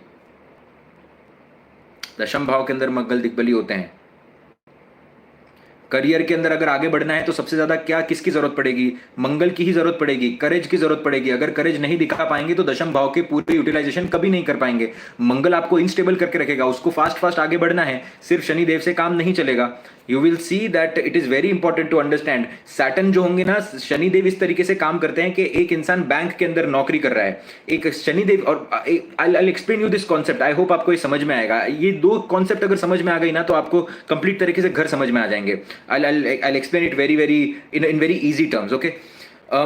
दशम भाव के अंदर मंगल दिग्बली होते हैं। करियर के अंदर अगर आगे बढ़ना है तो सबसे ज्यादा क्या किसकी जरूरत पड़ेगी? मंगल की ही जरूरत पड़ेगी, करेज की जरूरत पड़ेगी। अगर करेज नहीं दिखा पाएंगे तो दशम भाव के पूरे यूटिलाइजेशन कभी नहीं कर पाएंगे। मंगल आपको इनस्टेबल करके रखेगा, उसको फास्ट फास्ट आगे बढ़ना है, सिर्फ शनिदेव से काम नहीं चलेगा। You will see that it is very important to understand. Saturn जो होंगे ना, शनिदेव इस तरीके से काम करते हैं कि एक इंसान बैंक के अंदर नौकरी कर रहा है, एक शनिदेव, और I explain you this concept, I hope आपको ये समझ में आएगा। ये दो कॉन्सेप्ट अगर समझ में आ गई ना तो आपको कंप्लीट तरीके से घर समझ में आ जाएंगे। I explain it very very in very easy terms, okay.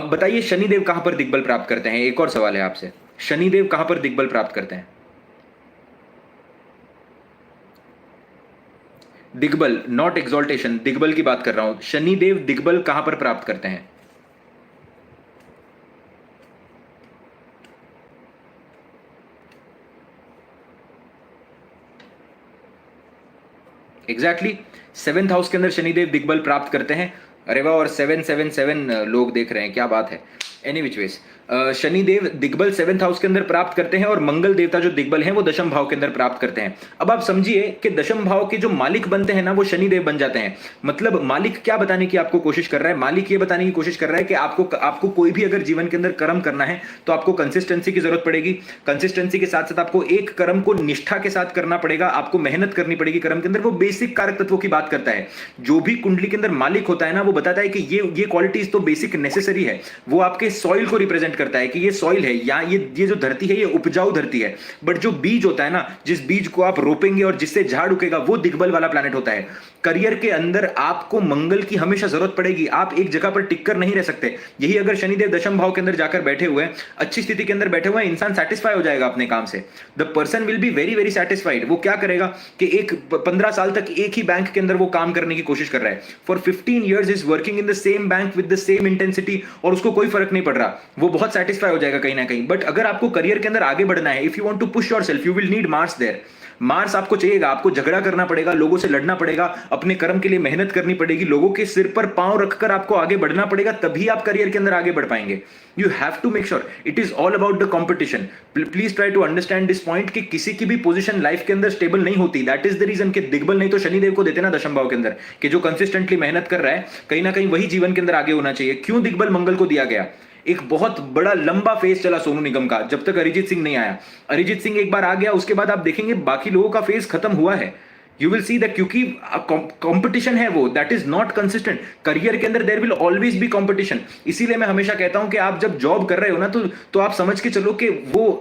बताइए शनिदेव कहां पर दिग्बल प्राप्त करते हैं? एक और सवाल है आपसे, शनिदेव कहां पर दिग्बल प्राप्त करते हैं? दिग्बल, नॉट एक्सॉल्टेशन, दिग्बल की बात कर रहा हूं। शनिदेव दिग्बल कहां पर प्राप्त करते हैं? एग्जैक्टली सेवेंथ हाउस के अंदर शनिदेव दिग्बल प्राप्त करते हैं। अरे वाह, और 777 लोग देख रहे हैं, क्या बात है। एनी विच वेज, शनिदेव दिग्बल सेवेंथ हाउस के अंदर प्राप्त करते हैं और मंगल देवता जो दिग्बल हैं वो दशम भाव के अंदर प्राप्त करते हैं। अब आप समझिए कि दशम भाव के जो मालिक बनते हैं ना वो शनिदेव बन जाते हैं। मतलब मालिक क्या बताने की आपको कोशिश कर रहा है? मालिक ये बताने की कोशिश कर रहा है कि आपको कोई भी अगर जीवन के अंदर कर्म करना है तो आपको कंसिस्टेंसी की जरूरत पड़ेगी। कंसिस्टेंसी के साथ साथ आपको एक कर्म को निष्ठा के साथ करना पड़ेगा, आपको मेहनत करनी पड़ेगी कर्म के अंदर। वो बेसिक कारक तत्वों की बात करता है। जो भी कुंडली के अंदर मालिक होता है ना वो बताता है कि ये क्वालिटीज तो बेसिक नेसेसरी है। वो आपके सॉइल को रिप्रेजेंट करता है कि ये सॉइल है, या ये जो धरती है ये उपजाऊ धरती है। बट जो बीज होता है ना, जिस बीज को आप रोपेंगे और जिससे झाड़ उगेगा, वो दिग्बल वाला प्लैनेट होता है। करियर के अंदर आपको मंगल की हमेशा जरूरत पड़ेगी, आप एक जगह पर टिक कर नहीं रह सकते। यही अगर शनिदेव दशम भाव के अंदर जाकर बैठे हुए हैं, अच्छी स्थिति के अंदर बैठे हुए हैं, इंसान सेटिस्फाई हो जाएगा अपने काम से। The person will be very very satisfied. वो क्या करेगा कि एक 15 साल तक एक ही बैंक के अंदर वो काम करने की कोशिश कर रहा है। For 15 years is working in the same bank with the same intensity, और उसको कोई फर्क नहीं पड़ रहा, वो बहुत सेटिस्फाई हो जाएगा कहीं ना कहीं। बट अगर आपको करियर के अंदर आगे बढ़ना है, if you want to push yourself, you will need Mars there. Mars आपको चाहिएगा, आपको झगड़ा करना पड़ेगा, लोगों से लड़ना पड़ेगा, अपने कर्म के लिए मेहनत करनी पड़ेगी, लोगों के सिर पर पांव रखकर आपको आगे बढ़ना पड़ेगा, तभी आप करियर के अंदर आगे बढ़ पाएंगे। You have to make sure it is all about the competition. Please try to understand this point कि किसी की भी पोजीशन लाइफ के अंदर स्टेबल नहीं होती। दैट इज द रीजन कि दिग्बल नहीं तो शनिदेव को देते ना दशम भाव के अंदर, कि जो कंसिस्टेंटली मेहनत कर रहा है कहीं ना कहीं वही जीवन के अंदर आगे होना चाहिए। क्यों दिग्बल मंगल को दिया गया? एक बहुत बड़ा लंबा फेज चला सोनू निगम का, जब तक अरिजीत सिंह नहीं आया। अरिजीत सिंह एक बार आ गया, उसके बाद आप देखेंगे बाकी लोगों का फेज खत्म हुआ है। यू विल सी दैट, क्योंकि कंपटीशन है वो, that is not consistent. Career के अंदर there will always be competition. इसीलिए मैं हमेशा कहता हूं कि आप जब जॉब कर रहे हो ना तो आप समझ के चलो कि वो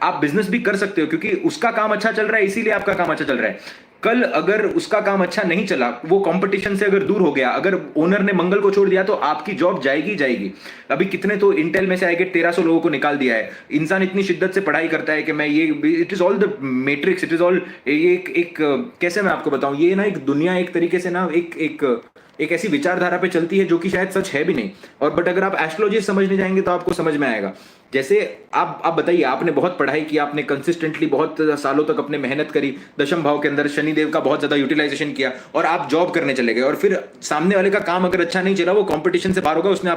आप बिजनेस भी कर सकते हो, क्योंकि उसका काम अच्छा चल रहा है इसीलिए आपका काम अच्छा चल रहा है। कल अगर उसका काम अच्छा नहीं चला, वो कंपटीशन से अगर दूर हो गया, अगर ओनर ने मंगल को छोड़ दिया, तो आपकी जॉब जाएगी जाएगी। अभी कितने तो इंटेल में से आए के 1300 लोगों को निकाल दिया है। इंसान इतनी शिद्दत से पढ़ाई करता है कि मैं ये, it is all the matrix, it is all एक कैसे मैं आपको बताऊं, ये ना एक दुनिया एक तरीके से ना एक ऐसी विचारधारा पे चलती है जो कि शायद सच है भी नहीं। और बट अगर आप एस्ट्रोलॉजी समझने जाएंगे तो आपको समझ में आएगा। जैसे आप बताइए, आपने बहुत पढ़ाई की, आपने कंसिस्टेंटली बहुत सालों तक अपने मेहनत करी, दशम भाव के अंदर शनिदेव का बहुत ज्यादा यूटिलाइजेशन किया, और आप जॉब करने चले गए, और फिर सामने वाले का काम अगर अच्छा नहीं चला, वो कंपटीशन से बाहर होगा, उसने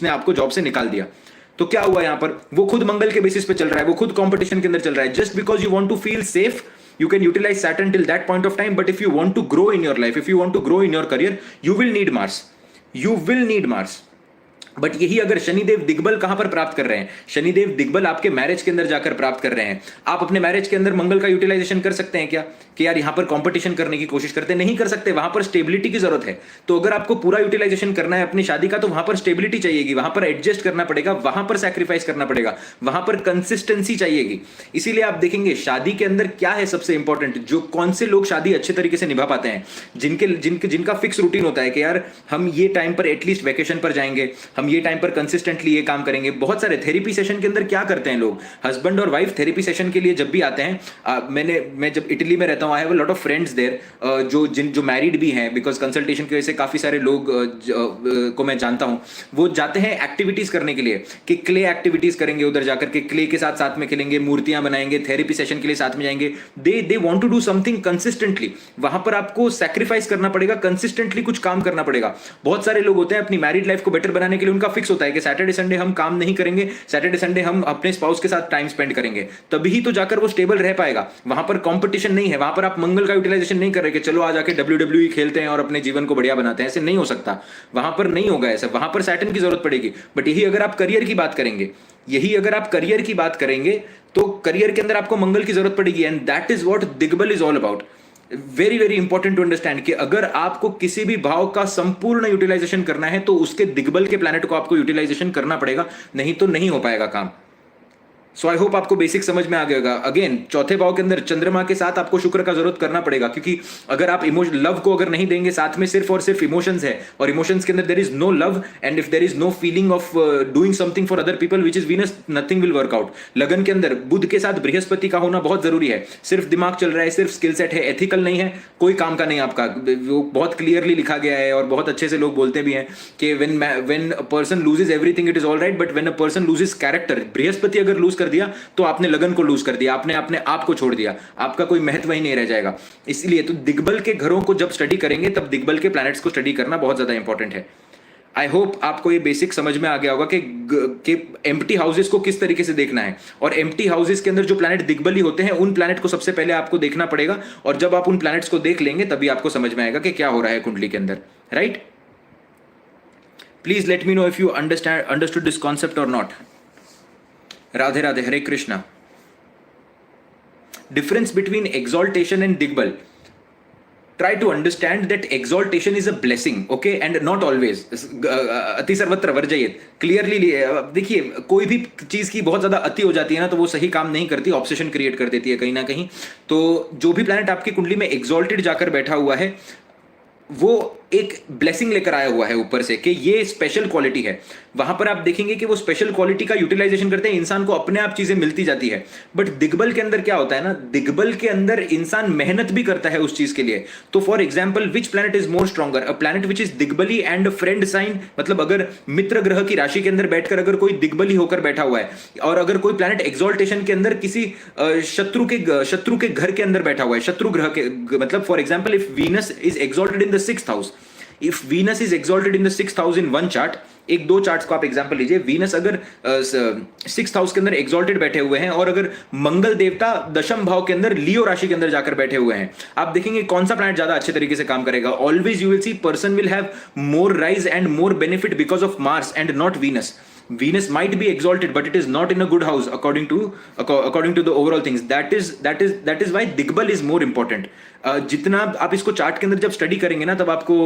आपको जॉब से निकाल दिया। तो क्या हुआ यहां पर? वो खुद मंगल के बेसिस पे चल रहा है, वो खुद कंपटीशन के अंदर चल रहा है। Just because you want to feel safe, you can utilize Saturn till that point of time, but if you want to grow in your life, if you want to grow in your career, you will need Mars. You will need Mars. But यही अगर शनिदेव दिग्बल कहां पर प्राप्त कर रहे हैं? शनिदेव दिग्बल आपके मैरिज के अंदर जाकर प्राप्त कर रहे हैं। आप अपने मैरिज के अंदर मंगल का यूटिलाइजेशन कर सकते हैं क्या कि यार यहां पर कंपटीशन करने की कोशिश करते? नहीं कर सकते, वहां पर स्टेबिलिटी की जरूरत है। तो अगर आपको पूरा यूटिलाइजेशन करना है अपनी शादी का, तो वहां पर स्टेबिलिटी चाहिएगी, वहां पर एडजस्ट करना पड़ेगा, वहां पर सैक्रिफाइस करना पड़ेगा, वहां पर कंसिस्टेंसी चाहिएगी। इसीलिए आप देखेंगे शादी के अंदर क्या है सबसे इंपॉर्टेंट, जो कौन से लोग शादी अच्छे तरीके से निभा पाते हैं, जिनका फिक्स रूटीन होता है कि यार हम ये टाइम पर एटलीस्ट वेकेशन पर जाएंगे, हम ये टाइम पर कंसिस्टेंटली ये काम करेंगे। बहुत सारे थेरेपी सेशन के अंदर क्या करते हैं लोग, हस्बैंड और वाइफ थेरेपी सेशन के लिए जब भी आते हैं, मैं जब इटली में रहता हूँ, I have a lot of friends there जो मैरिड भी हैं, बिकॉज कंसल्टेशन की वजह से काफी सारे लोग को मैं जानता हूँ, वो जाते हैं एक्टिविटीज करने के लिए, कि क्ले एक्टिविटीज करेंगे, उधर जाकर के क्ले के साथ में खेलेंगे, मूर्तियां बनाएंगे, थेरेपी सेशन के लिए साथ में जाएंगे। They want to do something consistently. वहां पर आपको सैक्रिफाइस करना पड़ेगा, कंसिस्टेंटली कुछ काम करना पड़ेगा। बहुत सारे लोग होते हैं अपनी मैरिड लाइफ को बेटर बनाने के लिए उनका फिक्स होता है कि सैटरडे संडे हम काम नहीं करेंगे, सैटरडे संडे हम अपने स्पाउस के साथ टाइम स्पेंड करेंगे, तभी तो जाकर वो स्टेबल रह पाएगा। वहां पर कंपटीशन नहीं है, वहां पर आप मंगल का यूटिलाइजेशन नहीं कर रहे कि चलो आज आके WWE खेलते हैं और अपने जीवन को बढ़िया बनाते हैं, ऐसे नहीं हो सकता, वहां पर नहीं होगा ऐसा, वहां पर सैटर्न की जरूरत पड़ेगी। बट यही अगर आप करियर की बात करेंगे, यही अगर आप करियर की बात करेंगे तो करियर के अंदर आपको मंगल की जरूरत पड़ेगी, एंड दैट इज व्हाट दिग्बल is all about. Very very important to understand कि अगर आपको किसी भी भाव का संपूर्ण यूटिलाइजेशन करना है तो उसके दिग्बल के प्लैनेट को आपको यूटिलाइजेशन करना पड़ेगा, नहीं तो नहीं हो पाएगा काम। सो आई होप आपको बेसिक समझ में आ गया होगा। अगेन चौथे भाव के अंदर चंद्रमा के साथ आपको शुक्र का जरूरत करना पड़ेगा, क्योंकि अगर आप लव को अगर नहीं देंगे, साथ में सिर्फ और सिर्फ इमोशंस है और इमोशंस के अंदर there is no love and if there is no feeling of doing something for other people which is Venus, nothing will work out. लगन के अंदर बुध के साथ बृहस्पति का होना बहुत जरूरी है। सिर्फ दिमाग चल रहा है, सिर्फ स्किल सेट है, एथिकल नहीं है, कोई काम का नहीं आपका। वो बहुत क्लियरली लिखा गया है और बहुत अच्छे से लोग बोलते भी हैं कि when a person loses everything it is all right, but when a person loses character, Brihaspati अगर लूज कर दिया तो आपने लगन को लूज कर दिया, आपने अपने आप को छोड़ दिया, आपका कोई महत्व ही नहीं रह जाएगा। इसलिए तो दिग्बल के घरों को जब स्टडी करेंगे तब दिग्बल के प्लैनेट्स को स्टडी करना बहुत ज्यादा इंपॉर्टेंट है। आई होप आपको ये बेसिक समझ में आ गया होगा कि एम्प्टी हाउसेस को किस तरीके से देखना है, और एम्प्टी हाउसेस के अंदर जो प्लैनेट दिग्बली होते हैं उन प्लैनेट को सबसे पहले आपको देखना पड़ेगा, और जब आप उन प्लैनेट्स को देख लेंगे तभी आपको समझ में आएगा कि क्या हो रहा है कुंडली के अंदर, right. Please let me know if you understood this concept और not. Radhe Radhe, Hare Krishna. Difference between exaltation and digbal. Try to understand that exaltation is a blessing, okay, and not always. अति सर्वत्र वर्जयेत। Clearly देखिए, कोई भी चीज की बहुत ज्यादा अति हो जाती है ना तो वो सही काम नहीं करती, ऑब्सेशन क्रिएट कर देती है कहीं ना कहीं। तो जो भी प्लैनेट आपकी कुंडली में exalted जाकर बैठा हुआ है वो एक ब्लेसिंग लेकर आया हुआ है ऊपर से कि ये स्पेशल क्वालिटी है। वहां पर आप देखेंगे कि वो स्पेशल क्वालिटी का यूटिलाइजेशन करते हैं, इंसान को अपने आप चीजें मिलती जाती है। बट दिग्बल के अंदर क्या होता है ना, दिग्बल के अंदर इंसान मेहनत भी करता है उस चीज के लिए। तो for example which planet is more stronger, a planet which is दिग्बली एंड फ्रेंड साइन, मतलब अगर मित्र ग्रह की राशि के अंदर बैठकर अगर कोई दिग्बली होकर बैठा हुआ है, और अगर कोई प्लैनेट एक्सॉल्टेशन के अंदर किसी शत्रु के घर के अंदर बैठा हुआ है, शत्रु ग्रह के, मतलब for example if Venus is exalted in the 6th house, if Venus is exalted in the 6th house in one chart, एक दो चार्ट्स को आप एग्जांपल लीजिए, वीनस अगर 6th हाउस के अंदर एक्सॉल्टेड बैठे हुए हैं और अगर मंगल देवता दशम भाव के अंदर लियो राशि के अंदर जाकर बैठे हुए हैं, आप देखेंगे कौन सा प्लैनेट ज्यादा अच्छे तरीके से काम करेगा। Always you will C person will have more rice and more benefit because of Mars and not Venus. Venus might be exalted, but it is not in a good house according to the overall things. That is why Digbal is more important. जितना आप इसको चार्ट के अंदर जब स्टडी करेंगे ना तब आपको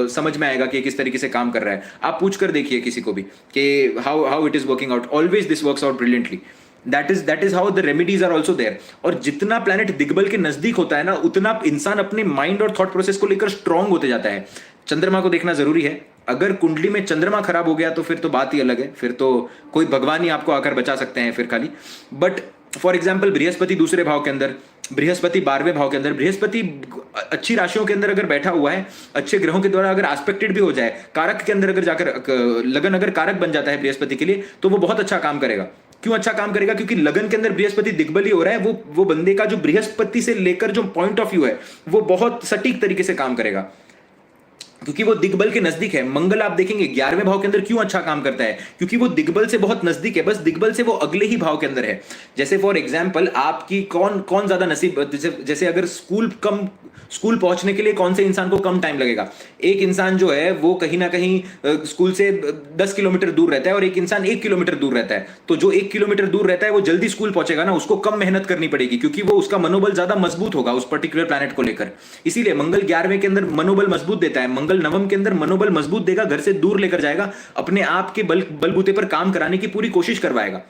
समझ में आएगा कि किस तरीके से काम कर रहा है। आप पूछ कर देखिए किसी को भी कि how it is working out. Always this works out brilliantly. That is how the remedies are also there. और जितना प्लैनेट दिग्बल के नजदीक होता है ना उतना इंसान अपने माइंड और थॉट प्रोसेस को लेकर स्ट्रांग होते जाता है। चंद्रमा को देखना जरूरी है। अगर कुंडली में चंद्रमा खराब हो गया तो फिर तो बात ही अलग है, फिर तो कोई भगवान ही आपको आकर बचा सकते हैं फिर खाली। बट फॉर एग्जाम्पल बृहस्पति दूसरे भाव के अंदर, बृहस्पति 12वें भाव के अंदर, बृहस्पति अच्छी राशियों के अंदर अगर बैठा हुआ है, अच्छे ग्रहों के द्वारा अगर एस्पेक्टेड भी हो जाए, कारक के अंदर अगर जाकर लगन अगर कारक बन जाता है बृहस्पति के लिए तो वो बहुत अच्छा काम करेगा। क्यों अच्छा काम करेगा? क्योंकि लगन के अंदर बृहस्पति दिग्बली हो रहा है, वो बंदे का जो बृहस्पति से लेकर जो पॉइंट ऑफ व्यू है वो बहुत सटीक तरीके से काम करेगा क्योंकि वो दिग्बल के नजदीक है। मंगल आप देखेंगे 11वें भाव के अंदर क्यों अच्छा काम करता है, क्योंकि वो दिग्बल से बहुत नजदीक है, बस दिग्बल से वो अगले ही भाव के अंदर है। जैसे फॉर एग्जांपल आपकी कौन ज्यादा नसीब, जैसे अगर स्कूल पहुंचने के लिए कौन से इंसान को कम टाइम लगेगा, एक इंसान जो है वो कहीं ना कहीं स्कूल से 10 किलोमीटर दूर रहता है और एक इंसान 1 किलोमीटर दूर रहता है। तो जो 1 किलोमीटर दूर रहता है वो जल्दी स्कूल पहुंचेगा ना, उसको कम मेहनत करनी पड़ेगी क्योंकि वो उसका मनोबल ज्यादा मजबूत होगा उस पर्टिकुलर प्लैनेट को लेकर। इसीलिए मंगल 11वें के अंदर मनोबल मजबूत देता है, मंगल नवम के अंदर मनोबल मजबूत देगा, घर से दूर लेकर जाएगा, अपने आप के बलबूते पर काम कराने की पूरी कोशिश करवाएगा,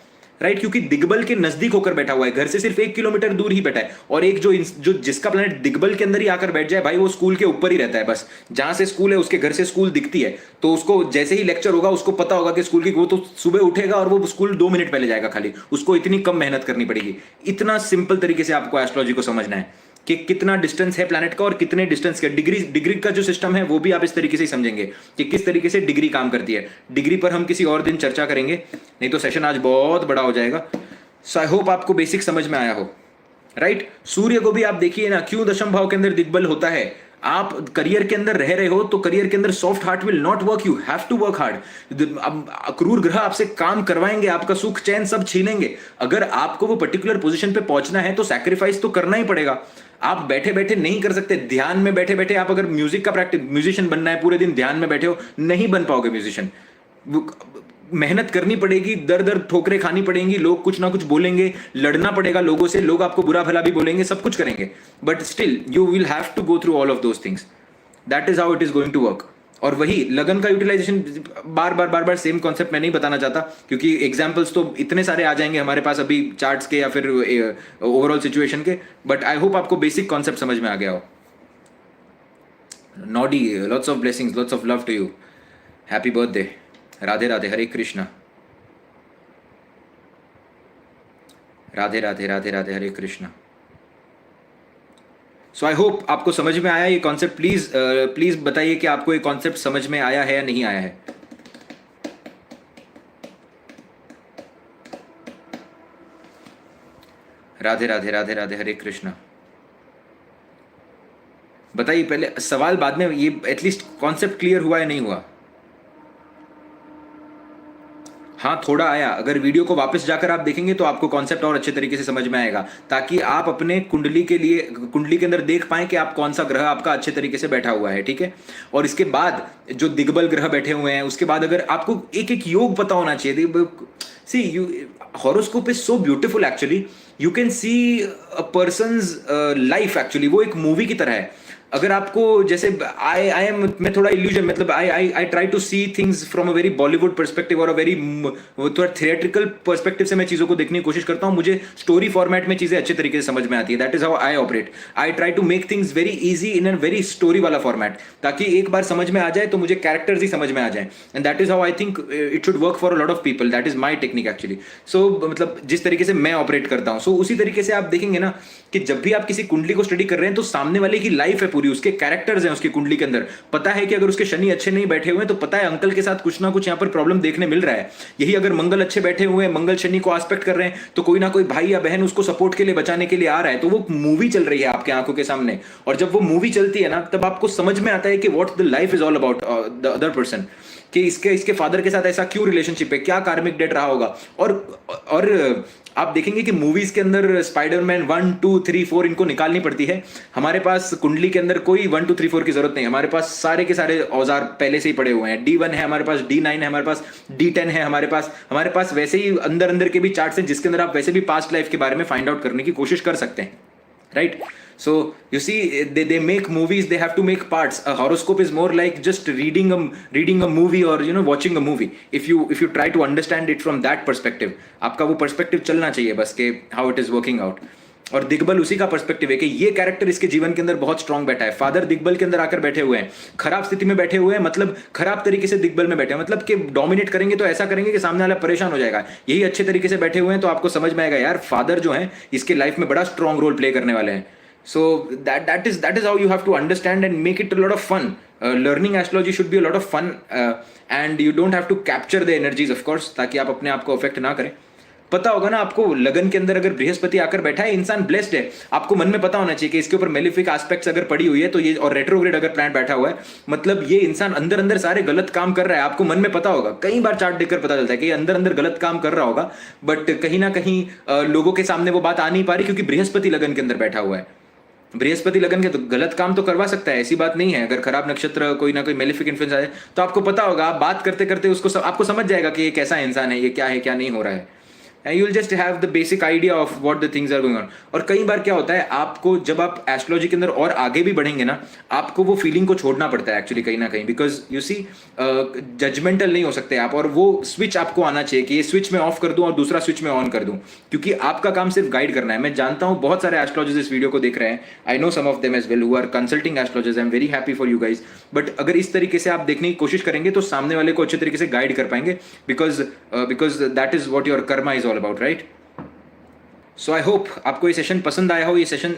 राइट। क्योंकि दिग्बल के नजदीक होकर बैठा हुआ है, घर से सिर्फ 1 किलोमीटर दूर ही बैठा है। और एक जो जिसका प्लैनेट दिग्बल के अंदर ही आकर बैठ जाए भाई, वो स्कूल के ऊपर ही रहता है, बस जहां से स्कूल है उसके घर से स्कूल दिखती है, तो उसको जैसे ही लेक्चर होगा उसको पता होगा कि स्कूल की, वो तो सुबह उठेगा और वो स्कूल 2 मिनट पहले जाएगा खाली, उसको इतनी कम मेहनत करनी पड़ेगी। इतना सिंपल तरीके से आपको एस्ट्रोलॉजी को समझना है कि कितना डिस्टेंस है प्लैनेट का और कितने डिस्टेंस का डिग्री का जो सिस्टम है वो भी आप इस तरीके से ही समझेंगे कि किस तरीके से डिग्री काम करती है। डिग्री पर हम किसी और दिन चर्चा करेंगे, नहीं तो सेशन आज बहुत बड़ा हो जाएगा। सो आई होप आपको बेसिक समझ में आया हो, राइट। सूर्य को भी आप देखिए ना, क्यों दशम भाव के अंदर दिग्बल होता है। आप करियर के अंदर रह रहे हो तो करियर के अंदर soft heart will not work, you have to work hard. अब क्रूर ग्रह आपसे काम करवाएंगे, आपका सुख चैन सब छीनेंगे। अगर आपको वो पर्टिकुलर पोजीशन पे पहुंचना है तो सैक्रिफाइस तो करना ही पड़ेगा। आप बैठे बैठे नहीं कर सकते। ध्यान में बैठे बैठे आप अगर म्यूजिक का प्रैक्टिस, म्यूजिशियन बनना है, पूरे दिन ध्यान में बैठे हो, नहीं बन पाओगे म्यूजिशियन। मेहनत करनी पड़ेगी, दर दर ठोकरें खानी पड़ेंगी, लोग कुछ ना कुछ बोलेंगे, लड़ना पड़ेगा लोगों से, लोग आपको बुरा भला भी बोलेंगे, सब कुछ करेंगे, but still you will have to go through all of those things. That is how it is going to work. और वही लगन का यूटिलाइजेशन, बार बार सेम कॉन्सेप्ट मैं नहीं बताना चाहता, क्योंकि एग्जाम्पल्स तो इतने सारे आ जाएंगे हमारे पास अभी चार्ट्स के या फिर ओवरऑल सिचुएशन के, बट आई होप आपको बेसिक कॉन्सेप्ट समझ में आ गया हो। नॉडी, lots of blessings, lots of love to you, happy birthday, Radhe Radhe, Hare Krishna, Radhe Radhe Radhe Radhe, Hare Krishna. So I hope आपको समझ में आया ये कॉन्सेप्ट। प्लीज प्लीज बताइए कि आपको ये कॉन्सेप्ट समझ में आया है या नहीं आया है। राधे राधे राधे राधे, हरे कृष्णा। बताइए, पहले सवाल बाद में, ये एटलीस्ट कॉन्सेप्ट क्लियर हुआ या नहीं हुआ। हाँ, थोड़ा आया। अगर वीडियो को वापस जाकर आप देखेंगे तो आपको कॉन्सेप्ट और अच्छे तरीके से समझ में आएगा, ताकि आप अपने कुंडली के लिए, कुंडली के अंदर देख पाएं कि आप कौन सा ग्रह आपका अच्छे तरीके से बैठा हुआ है, ठीक है। और इसके बाद जो दिग्बल ग्रह बैठे हुए हैं, उसके बाद अगर आपको एक एक योग पता होना चाहिए। See you, horoscope is so beautiful actually. You can see a person's life, actually वो एक मूवी की तरह है। अगर आपको जैसे आई एम, मैं थोड़ा इल्यूजन, मतलब I try to see things from a very Bollywood perspective और अ वेरी थोड़ा थिएट्रिकल पर्सपेक्टिव से मैं चीज़ों को देखने की कोशिश करता हूँ। मुझे स्टोरी फॉर्मेट में चीज़ें अच्छे तरीके से समझ में आती है। That is how I operate. I try to make things very easy in a very story वाला फॉर्मेट, ताकि एक बार समझ में आ जाए तो मुझे कैरेक्टर्स ही समझ में आ जाए। And that is how I think it should work for a lot of people. That is my technique actually. So मतलब जिस तरीके से मैं ऑपरेट करता हूँ, सो उसी तरीके से आप देखेंगे ना कि जब भी आप किसी कुंडली को स्टडी कर रहे हैं तो सामने वाले की लाइफ है पूरी, उसके कैरेक्टर्स हैं उसकी कुंडली के अंदर। पता है कि अगर उसके शनि अच्छे नहीं बैठे हुए हैं तो पता है अंकल के साथ कुछ ना कुछ यहाँ पर प्रॉब्लम देखने मिल रहा है। यही अगर मंगल अच्छे बैठे हुए हैं, मंगल शनि को एस्पेक्ट कर रहे हैं, तो कोई ना कोई भाई या बहन उसको सपोर्ट के लिए, बचाने के लिए आ रहा है। तो वो मूवी चल रही है आपके आंखों के सामने, और जब वो मूवी चलती है ना, तब आपको समझ में आता है कि what the life is all about the other person, कि इसके फादर के साथ ऐसा क्यों रिलेशनशिप है, क्या कार्मिक डेट रहा होगा। और आप देखेंगे कि मूवीज के अंदर स्पाइडरमैन 1 2 3 4 इनको निकालनी पड़ती है। हमारे पास कुंडली के अंदर कोई 1 2 3 4 की जरूरत नहीं। हमारे पास सारे के सारे औजार पहले से ही पड़े हुए हैं। D1 है हमारे पास, D9 है हमारे पास, D10 है हमारे पास वैसे ही अंदर अंदर के भी चार्ट्स हैं, जिसके अंदर आप वैसे भी पास्ट लाइफ के बारे में फाइंड आउट करने की कोशिश कर सकते हैं, right. So you see, they make movies, they have to make parts. A horoscope is more like just reading a movie, or watching a movie. If you try to understand it from that perspective, आपका वो perspective चलना चाहिए बस के how it is working out. और दिग्बल उसी का पर्सपेक्टिव है कि ये कैरेक्टर इसके जीवन के अंदर बहुत स्ट्रांग बैठा है। फादर दिग्बल के अंदर आकर बैठे हुए हैं, खराब स्थिति में बैठे हुए हैं, मतलब खराब तरीके से दिग्बल में बैठे हैं, मतलब कि डोमिनेट करेंगे तो ऐसा करेंगे कि सामने वाला परेशान हो जाएगा। यही अच्छे तरीके से बैठे हुए हैं तो आपको समझ में आएगा यार, फादर जो है इसके लाइफ में बड़ा स्ट्रांग रोल प्ले करने वाले हैं। So that is how you have to understand and make it a lot of fun. Learning astrology should be a lot of fun, and you don't have to capture the energies, of course, ताकि आप अपने आप को अफेक्ट ना करें। पता होगा ना आपको, लगन के अंदर अगर बृहस्पति आकर बैठा है, इंसान ब्लेस्ड है। आपको मन में पता होना चाहिए कि इसके ऊपर मेलिफिक एस्पेक्ट्स अगर पड़ी हुई है तो ये, और रेट्रोग्रेड अगर प्लैनेट बैठा हुआ है, मतलब ये इंसान अंदर अंदर सारे गलत काम कर रहा है। आपको मन में पता होगा, कई बार चार्ट देखकर पता चलता है कि ये अंदर अंदर गलत काम कर रहा होगा, बट कहीं ना कहीं लोगों के सामने वो बात आ नहीं पा रही, क्योंकि बृहस्पति लगन के अंदर बैठा हुआ है। बृहस्पति लगन के तो गलत काम तो करवा सकता है, ऐसी बात नहीं है। अगर खराब नक्षत्र, कोई ना कोई मेलिफिक इन्फ्लुएंस आए तो आपको पता होगा, आप बात करते करते उसको आपको समझ जाएगा कि ये कैसा इंसान है, ये क्या है क्या नहीं हो रहा है। You will just have the basic idea of what the things are going on. और कई बार क्या होता है, आपको जब आप एस्ट्रोलॉजी के अंदर और आगे भी बढ़ेंगे ना, आपको वो फीलिंग को छोड़ना पड़ता है एक्चुअली कहीं ना कहीं, बिकॉज यू सी जजमेंटल नहीं हो सकते आप, और वो स्विच आपको आना चाहिए कि ये स्विच मैं ऑफ कर दूं और दूसरा स्विच मैं ऑन कर दूं, क्योंकि आपका काम सिर्फ गाइड करना है। मैं जानता हूं बहुत सारे एस्ट्रोलॉजर्स इस वीडियो को देख रहे हैं, I know some of them as well who are consulting astrologers. I am very happy for you guys. But अगर इस तरीके से आप देखने की कोशिश करेंगे तो सामने वाले को अच्छे तरीके से गाइड कर पाएंगे, because that is what your Karma is all about, right. So I hope आपको ये सेशन पसंद आया हो। ये सेशन